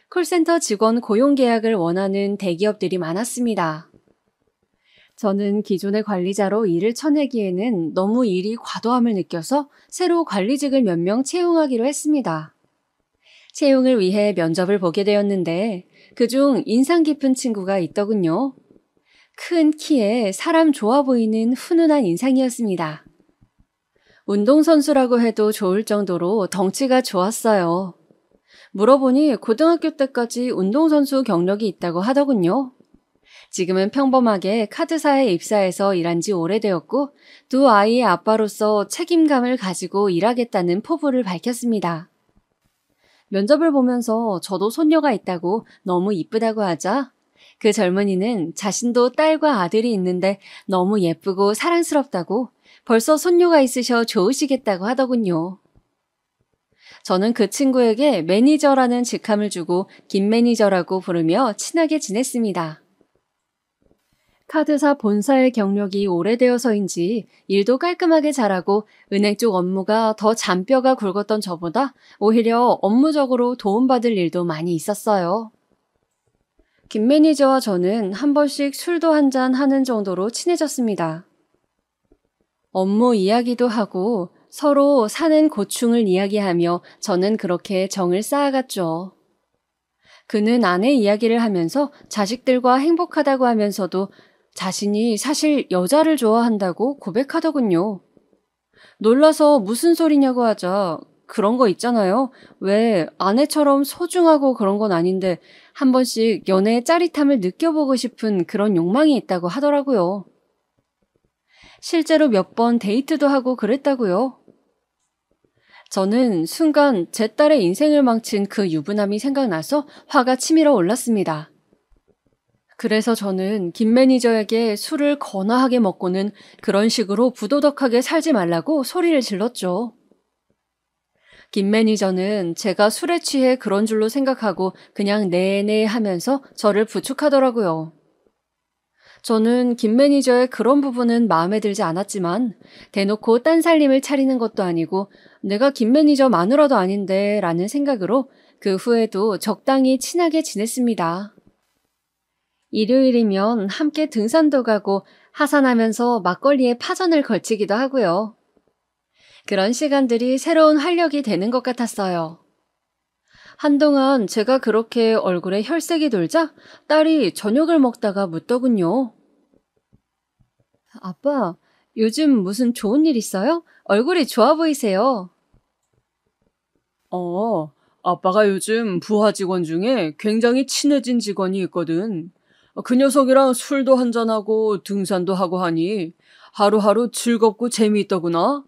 콜센터 직원 고용 계약을 원하는 대기업들이 많았습니다. 저는 기존의 관리자로 일을 쳐내기에는 너무 일이 과도함을 느껴서 새로 관리직을 몇 명 채용하기로 했습니다. 채용을 위해 면접을 보게 되었는데 그중 인상 깊은 친구가 있더군요. 큰 키에 사람 좋아 보이는 훈훈한 인상이었습니다. 운동선수라고 해도 좋을 정도로 덩치가 좋았어요. 물어보니 고등학교 때까지 운동선수 경력이 있다고 하더군요. 지금은 평범하게 카드사에 입사해서 일한 지 오래되었고 두 아이의 아빠로서 책임감을 가지고 일하겠다는 포부를 밝혔습니다. 면접을 보면서 저도 손녀가 있다고 너무 이쁘다고 하자 그 젊은이는 자신도 딸과 아들이 있는데 너무 예쁘고 사랑스럽다고 벌써 손녀가 있으셔 좋으시겠다고 하더군요. 저는 그 친구에게 매니저라는 직함을 주고 김 매니저라고 부르며 친하게 지냈습니다. 카드사 본사의 경력이 오래되어서인지 일도 깔끔하게 잘하고 은행 쪽 업무가 더 잔뼈가 굵었던 저보다 오히려 업무적으로 도움받을 일도 많이 있었어요. 김 매니저와 저는 한 번씩 술도 한잔 하는 정도로 친해졌습니다. 업무 이야기도 하고 서로 사는 고충을 이야기하며 저는 그렇게 정을 쌓아갔죠. 그는 아내 이야기를 하면서 자식들과 행복하다고 하면서도 자신이 사실 여자를 좋아한다고 고백하더군요. 놀라서 무슨 소리냐고 하자 그런 거 있잖아요. 왜 아내처럼 소중하고 그런 건 아닌데 한 번씩 연애의 짜릿함을 느껴보고 싶은 그런 욕망이 있다고 하더라고요. 실제로 몇 번 데이트도 하고 그랬다고요. 저는 순간 제 딸의 인생을 망친 그 유부남이 생각나서 화가 치밀어 올랐습니다. 그래서 저는 김 매니저에게 술을 거나하게 먹고는 그런 식으로 부도덕하게 살지 말라고 소리를 질렀죠. 김 매니저는 제가 술에 취해 그런 줄로 생각하고 그냥 네네 하면서 저를 부축하더라고요. 저는 김 매니저의 그런 부분은 마음에 들지 않았지만 대놓고 딴 살림을 차리는 것도 아니고 내가 김 매니저 마누라도 아닌데 라는 생각으로 그 후에도 적당히 친하게 지냈습니다. 일요일이면 함께 등산도 가고 하산하면서 막걸리에 파전을 걸치기도 하고요. 그런 시간들이 새로운 활력이 되는 것 같았어요. 한동안 제가 그렇게 얼굴에 혈색이 돌자 딸이 저녁을 먹다가 묻더군요. 아빠, 요즘 무슨 좋은 일 있어요? 얼굴이 좋아 보이세요. 아빠가 요즘 부하 직원 중에 굉장히 친해진 직원이 있거든. 그 녀석이랑 술도 한잔하고 등산도 하고 하니 하루하루 즐겁고 재미있더구나.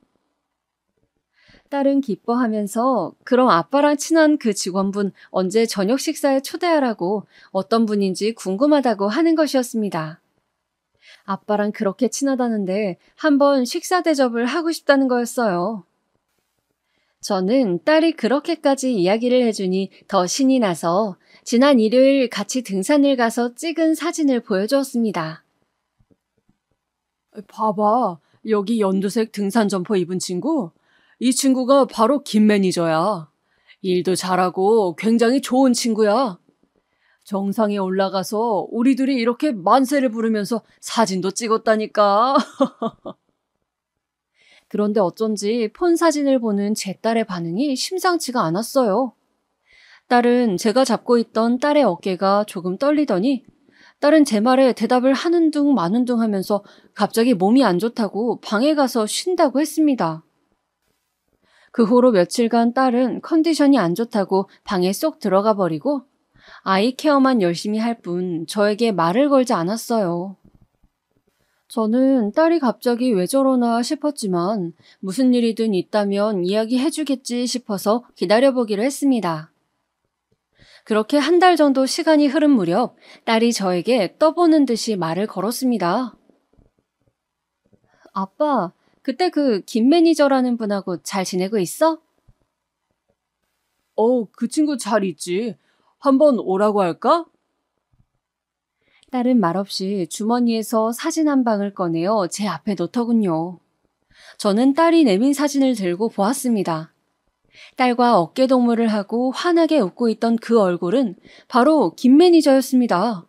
딸은 기뻐하면서 그럼 아빠랑 친한 그 직원분 언제 저녁 식사에 초대하라고 어떤 분인지 궁금하다고 하는 것이었습니다. 아빠랑 그렇게 친하다는데 한번 식사 대접을 하고 싶다는 거였어요. 저는 딸이 그렇게까지 이야기를 해주니 더 신이 나서 지난 일요일 같이 등산을 가서 찍은 사진을 보여주었습니다. 봐봐, 여기 연두색 등산 점퍼 입은 친구? 이 친구가 바로 김 매니저야. 일도 잘하고 굉장히 좋은 친구야. 정상에 올라가서 우리 둘이 이렇게 만세를 부르면서 사진도 찍었다니까. 그런데 어쩐지 폰 사진을 보는 제 딸의 반응이 심상치가 않았어요. 딸은 제가 잡고 있던 딸의 어깨가 조금 떨리더니 딸은 제 말에 대답을 하는 둥 마는 둥 하면서 갑자기 몸이 안 좋다고 방에 가서 쉰다고 했습니다. 그 후로 며칠간 딸은 컨디션이 안 좋다고 방에 쏙 들어가 버리고 아이 케어만 열심히 할 뿐 저에게 말을 걸지 않았어요. 저는 딸이 갑자기 왜 저러나 싶었지만 무슨 일이든 있다면 이야기해주겠지 싶어서 기다려보기로 했습니다. 그렇게 한 달 정도 시간이 흐른 무렵 딸이 저에게 떠보는 듯이 말을 걸었습니다. 아빠, 그때 그 김 매니저라는 분하고 잘 지내고 있어? 그 친구 잘 있지. 한번 오라고 할까? 딸은 말없이 주머니에서 사진 한 방을 꺼내어 제 앞에 놓더군요. 저는 딸이 내민 사진을 들고 보았습니다. 딸과 어깨동무를 하고 환하게 웃고 있던 그 얼굴은 바로 김 매니저였습니다.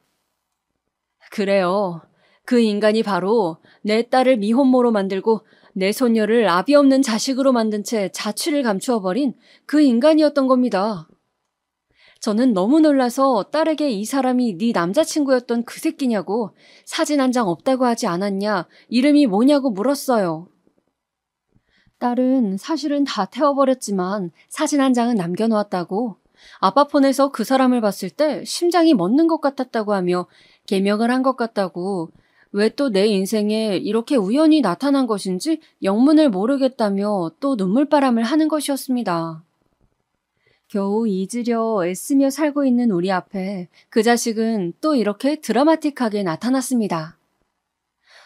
그래요. 그 인간이 바로 내 딸을 미혼모로 만들고 내 손녀를 아비 없는 자식으로 만든 채 자취를 감추어버린 그 인간이었던 겁니다. 저는 너무 놀라서 딸에게 이 사람이 네 남자친구였던 그 새끼냐고 사진 한 장 없다고 하지 않았냐, 이름이 뭐냐고 물었어요. 딸은 사실은 다 태워버렸지만 사진 한 장은 남겨놓았다고 아빠 폰에서 그 사람을 봤을 때 심장이 멎는 것 같았다고 하며 개명을 한 것 같다고 왜 또 내 인생에 이렇게 우연히 나타난 것인지 영문을 모르겠다며 또 눈물바람을 하는 것이었습니다. 겨우 잊으려 애쓰며 살고 있는 우리 앞에 그 자식은 또 이렇게 드라마틱하게 나타났습니다.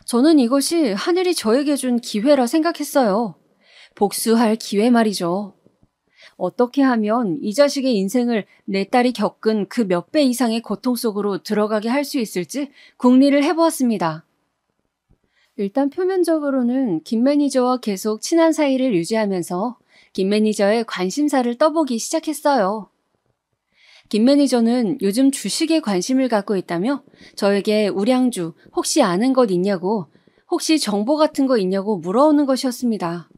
저는 이것이 하늘이 저에게 준 기회라 생각했어요. 복수할 기회 말이죠. 어떻게 하면 이 자식의 인생을 내 딸이 겪은 그 몇 배 이상의 고통 속으로 들어가게 할 수 있을지 궁리를 해보았습니다. 일단 표면적으로는 김 매니저와 계속 친한 사이를 유지하면서 김 매니저의 관심사를 떠보기 시작했어요. 김 매니저는 요즘 주식에 관심을 갖고 있다며 저에게 우량주 혹시 아는 것 있냐고, 혹시 정보 같은 거 있냐고 물어오는 것이었습니다.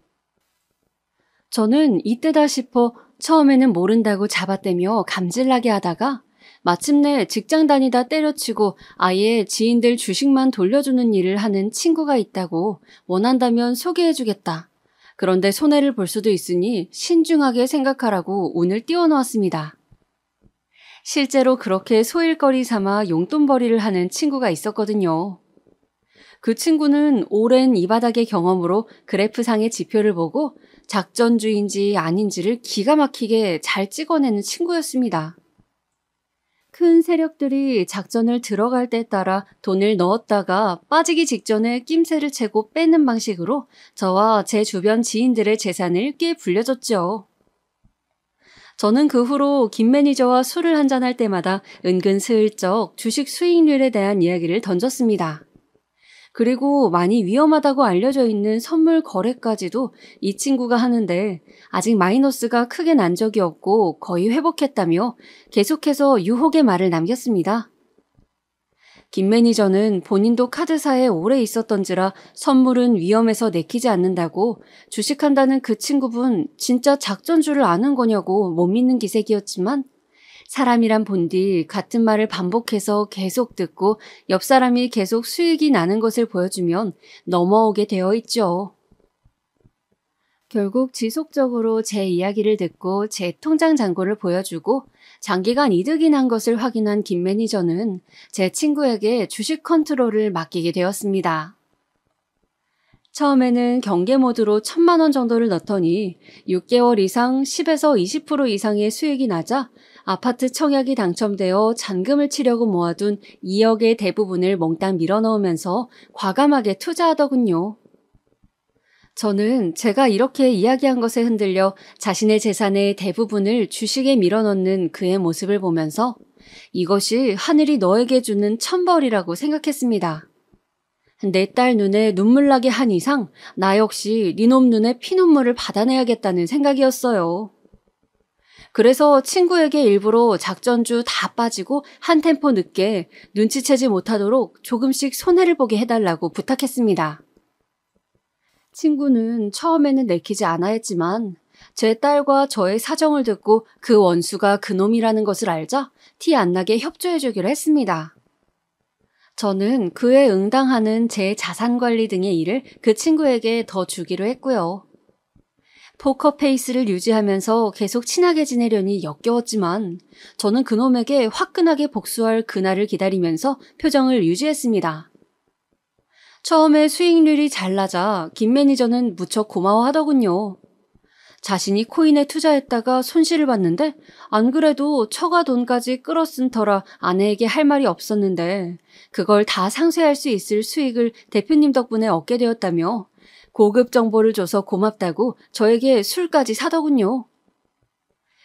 저는 이때다 싶어 처음에는 모른다고 잡아떼며 감질나게 하다가 마침내 직장 다니다 때려치고 아예 지인들 주식만 돌려주는 일을 하는 친구가 있다고 원한다면 소개해주겠다. 그런데 손해를 볼 수도 있으니 신중하게 생각하라고 운을 띄워놓았습니다. 실제로 그렇게 소일거리 삼아 용돈벌이를 하는 친구가 있었거든요. 그 친구는 오랜 이 바닥의 경험으로 그래프상의 지표를 보고 작전주의인지 아닌지를 기가 막히게 잘 찍어내는 친구였습니다. 큰 세력들이 작전을 들어갈 때에 따라 돈을 넣었다가 빠지기 직전에 낌새를 채고 빼는 방식으로 저와 제 주변 지인들의 재산을 꽤 불려줬죠. 저는 그 후로 김 매니저와 술을 한잔할 때마다 은근슬쩍 주식 수익률에 대한 이야기를 던졌습니다. 그리고 많이 위험하다고 알려져 있는 선물 거래까지도 이 친구가 하는데 아직 마이너스가 크게 난 적이 없고 거의 회복했다며 계속해서 유혹의 말을 남겼습니다. 김 매니저는 본인도 카드사에 오래 있었던지라 선물은 위험해서 내키지 않는다고 주식한다는 그 친구분 진짜 작전줄을 아는 거냐고 못 믿는 기색이었지만 사람이란 본디 같은 말을 반복해서 계속 듣고 옆 사람이 계속 수익이 나는 것을 보여주면 넘어오게 되어 있죠. 결국 지속적으로 제 이야기를 듣고 제 통장 잔고를 보여주고 장기간 이득이 난 것을 확인한 김 매니저는 제 친구에게 주식 컨트롤을 맡기게 되었습니다. 처음에는 경계 모드로 1,000만 원 정도를 넣더니 6개월 이상 10에서 20% 이상의 수익이 나자 아파트 청약이 당첨되어 잔금을 치려고 모아둔 2억의 대부분을 몽땅 밀어넣으면서 과감하게 투자하더군요. 저는 제가 이렇게 이야기한 것에 흔들려 자신의 재산의 대부분을 주식에 밀어넣는 그의 모습을 보면서 이것이 하늘이 너에게 주는 천벌이라고 생각했습니다. 내 딸 눈에 눈물 나게 한 이상 나 역시 니놈 눈에 피눈물을 받아내야겠다는 생각이었어요. 그래서 친구에게 일부러 작전주 다 빠지고 한 템포 늦게 눈치채지 못하도록 조금씩 손해를 보게 해달라고 부탁했습니다. 친구는 처음에는 내키지 않아 했지만 제 딸과 저의 사정을 듣고 그 원수가 그놈이라는 것을 알자 티 안 나게 협조해주기로 했습니다. 저는 그에 응당하는 제 자산관리 등의 일을 그 친구에게 더 주기로 했고요. 포커페이스를 유지하면서 계속 친하게 지내려니 역겨웠지만 저는 그놈에게 화끈하게 복수할 그날을 기다리면서 표정을 유지했습니다. 처음에 수익률이 잘 나자 김 매니저는 무척 고마워하더군요. 자신이 코인에 투자했다가 손실을 봤는데 안 그래도 처가 돈까지 끌어쓴 터라 아내에게 할 말이 없었는데 그걸 다 상쇄할 수 있을 수익을 대표님 덕분에 얻게 되었다며 고급 정보를 줘서 고맙다고 저에게 술까지 사더군요.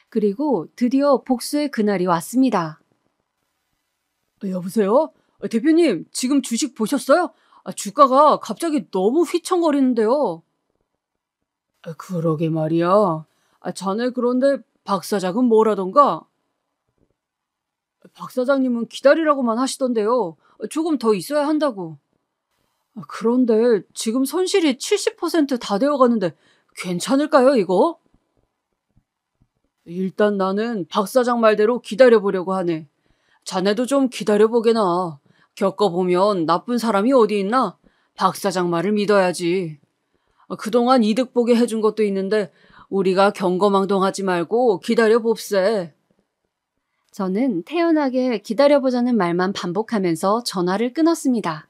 그리고 드디어 복수의 그날이 왔습니다. 여보세요? 대표님, 지금 주식 보셨어요? 주가가 갑자기 너무 휘청거리는데요. 그러게 말이야. 자네 그런데 박 사장은 뭐라던가? 박 사장님은 기다리라고만 하시던데요. 조금 더 있어야 한다고. 그런데 지금 손실이 70% 다 되어가는데 괜찮을까요, 이거? 일단 나는 박 사장 말대로 기다려보려고 하네. 자네도 좀 기다려보게나. 겪어보면 나쁜 사람이 어디 있나? 박 사장 말을 믿어야지. 그동안 이득 보게 해준 것도 있는데 우리가 경거망동하지 말고 기다려봅세. 저는 태연하게 기다려보자는 말만 반복하면서 전화를 끊었습니다.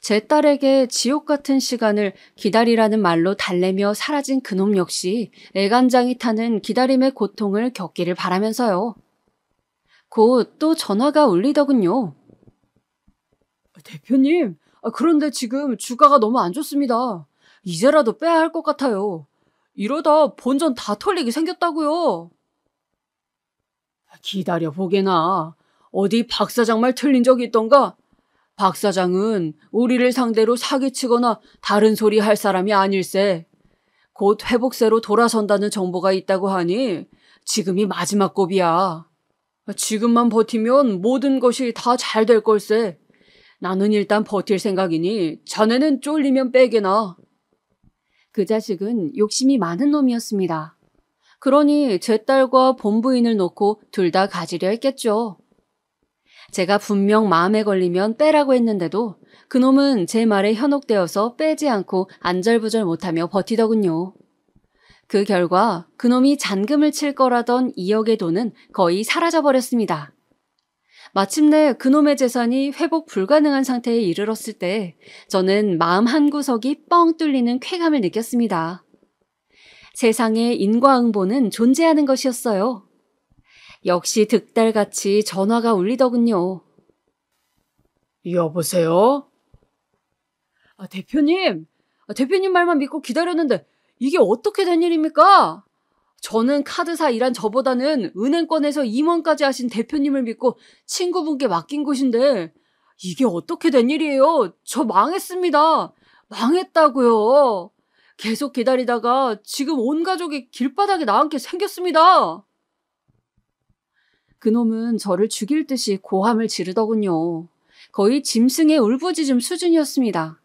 제 딸에게 지옥 같은 시간을 기다리라는 말로 달래며 사라진 그놈 역시 애간장이 타는 기다림의 고통을 겪기를 바라면서요. 곧 또 전화가 울리더군요. 대표님, 그런데 지금 주가가 너무 안 좋습니다. 이제라도 빼야 할 것 같아요. 이러다 본전 다 털리게 생겼다고요. 기다려보게나. 어디 박 사장 말 틀린 적이 있던가? 박 사장은 우리를 상대로 사기치거나 다른 소리 할 사람이 아닐세. 곧 회복세로 돌아선다는 정보가 있다고 하니 지금이 마지막 고비야. 지금만 버티면 모든 것이 다 잘 될 걸세. 나는 일단 버틸 생각이니 자네는 쫄리면 빼게나. 그 자식은 욕심이 많은 놈이었습니다. 그러니 제 딸과 본부인을 놓고 둘 다 가지려 했겠죠. 제가 분명 마음에 걸리면 빼라고 했는데도 그놈은 제 말에 현혹되어서 빼지 않고 안절부절 못하며 버티더군요. 그 결과 그놈이 잔금을 칠 거라던 2억의 돈은 거의 사라져버렸습니다. 마침내 그놈의 재산이 회복 불가능한 상태에 이르렀을 때 저는 마음 한구석이 뻥 뚫리는 쾌감을 느꼈습니다. 세상에 인과응보는 존재하는 것이었어요. 역시 득달같이 전화가 울리더군요. 여보세요? 대표님 말만 믿고 기다렸는데 이게 어떻게 된 일입니까? 저는 카드사 일한 저보다는 은행권에서 임원까지 하신 대표님을 믿고 친구분께 맡긴 곳인데 이게 어떻게 된 일이에요? 저 망했습니다. 망했다고요. 계속 기다리다가 지금 온 가족이 길바닥에 나앉게 생겼습니다. 그놈은 저를 죽일 듯이 고함을 지르더군요. 거의 짐승의 울부짖음 수준이었습니다.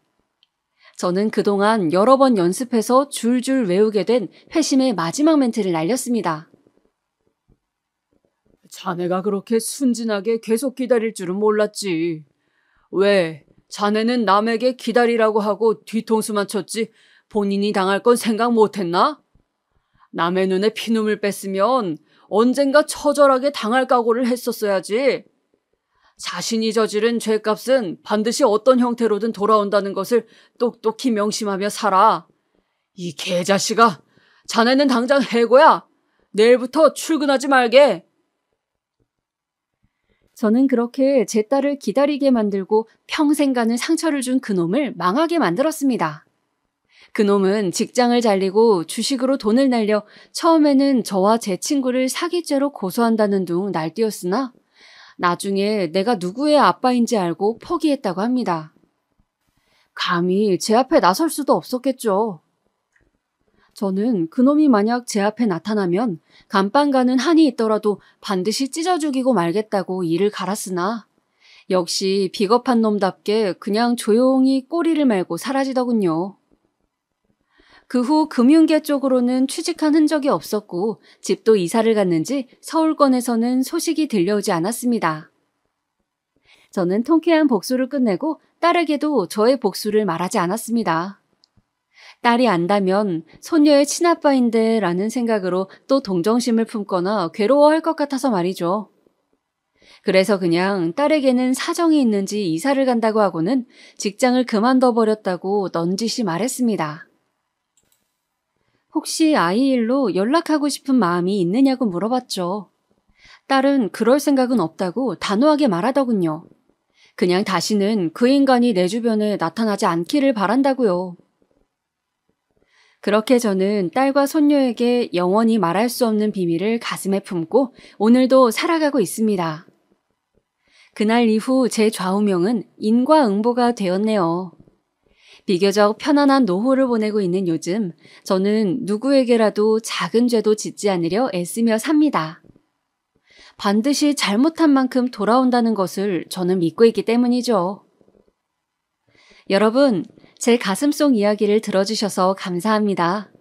저는 그동안 여러 번 연습해서 줄줄 외우게 된 회심의 마지막 멘트를 날렸습니다. 자네가 그렇게 순진하게 계속 기다릴 줄은 몰랐지. 왜? 자네는 남에게 기다리라고 하고 뒤통수만 쳤지 본인이 당할 건 생각 못했나? 남의 눈에 피눈물 뺐으면 언젠가 처절하게 당할 각오를 했었어야지. 자신이 저지른 죄값은 반드시 어떤 형태로든 돌아온다는 것을 똑똑히 명심하며 살아. 이 개자식아, 자네는 당장 해고야. 내일부터 출근하지 말게. 저는 그렇게 제 딸을 기다리게 만들고 평생간을 상처를 준 그놈을 망하게 만들었습니다. 그놈은 직장을 잘리고 주식으로 돈을 날려 처음에는 저와 제 친구를 사기죄로 고소한다는 둥 날뛰었으나 나중에 내가 누구의 아빠인지 알고 포기했다고 합니다. 감히 제 앞에 나설 수도 없었겠죠. 저는 그놈이 만약 제 앞에 나타나면 감방 가는 한이 있더라도 반드시 찢어 죽이고 말겠다고 이를 갈았으나 역시 비겁한 놈답게 그냥 조용히 꼬리를 말고 사라지더군요. 그 후 금융계 쪽으로는 취직한 흔적이 없었고 집도 이사를 갔는지 서울권에서는 소식이 들려오지 않았습니다. 저는 통쾌한 복수를 끝내고 딸에게도 저의 복수를 말하지 않았습니다. 딸이 안다면 손녀의 친아빠인데 라는 생각으로 또 동정심을 품거나 괴로워할 것 같아서 말이죠. 그래서 그냥 딸에게는 사정이 있는지 이사를 간다고 하고는 직장을 그만둬버렸다고 넌지시 말했습니다. 혹시 아이 일로 연락하고 싶은 마음이 있느냐고 물어봤죠. 딸은 그럴 생각은 없다고 단호하게 말하더군요. 그냥 다시는 그 인간이 내 주변에 나타나지 않기를 바란다고요. 그렇게 저는 딸과 손녀에게 영원히 말할 수 없는 비밀을 가슴에 품고 오늘도 살아가고 있습니다. 그날 이후 제 좌우명은 인과응보가 되었네요. 비교적 편안한 노후를 보내고 있는 요즘 저는 누구에게라도 작은 죄도 짓지 않으려 애쓰며 삽니다. 반드시 잘못한 만큼 돌아온다는 것을 저는 믿고 있기 때문이죠. 여러분, 제 가슴속 이야기를 들어주셔서 감사합니다.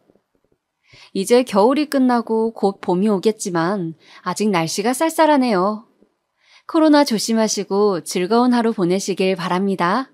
이제 겨울이 끝나고 곧 봄이 오겠지만 아직 날씨가 쌀쌀하네요. 코로나 조심하시고 즐거운 하루 보내시길 바랍니다.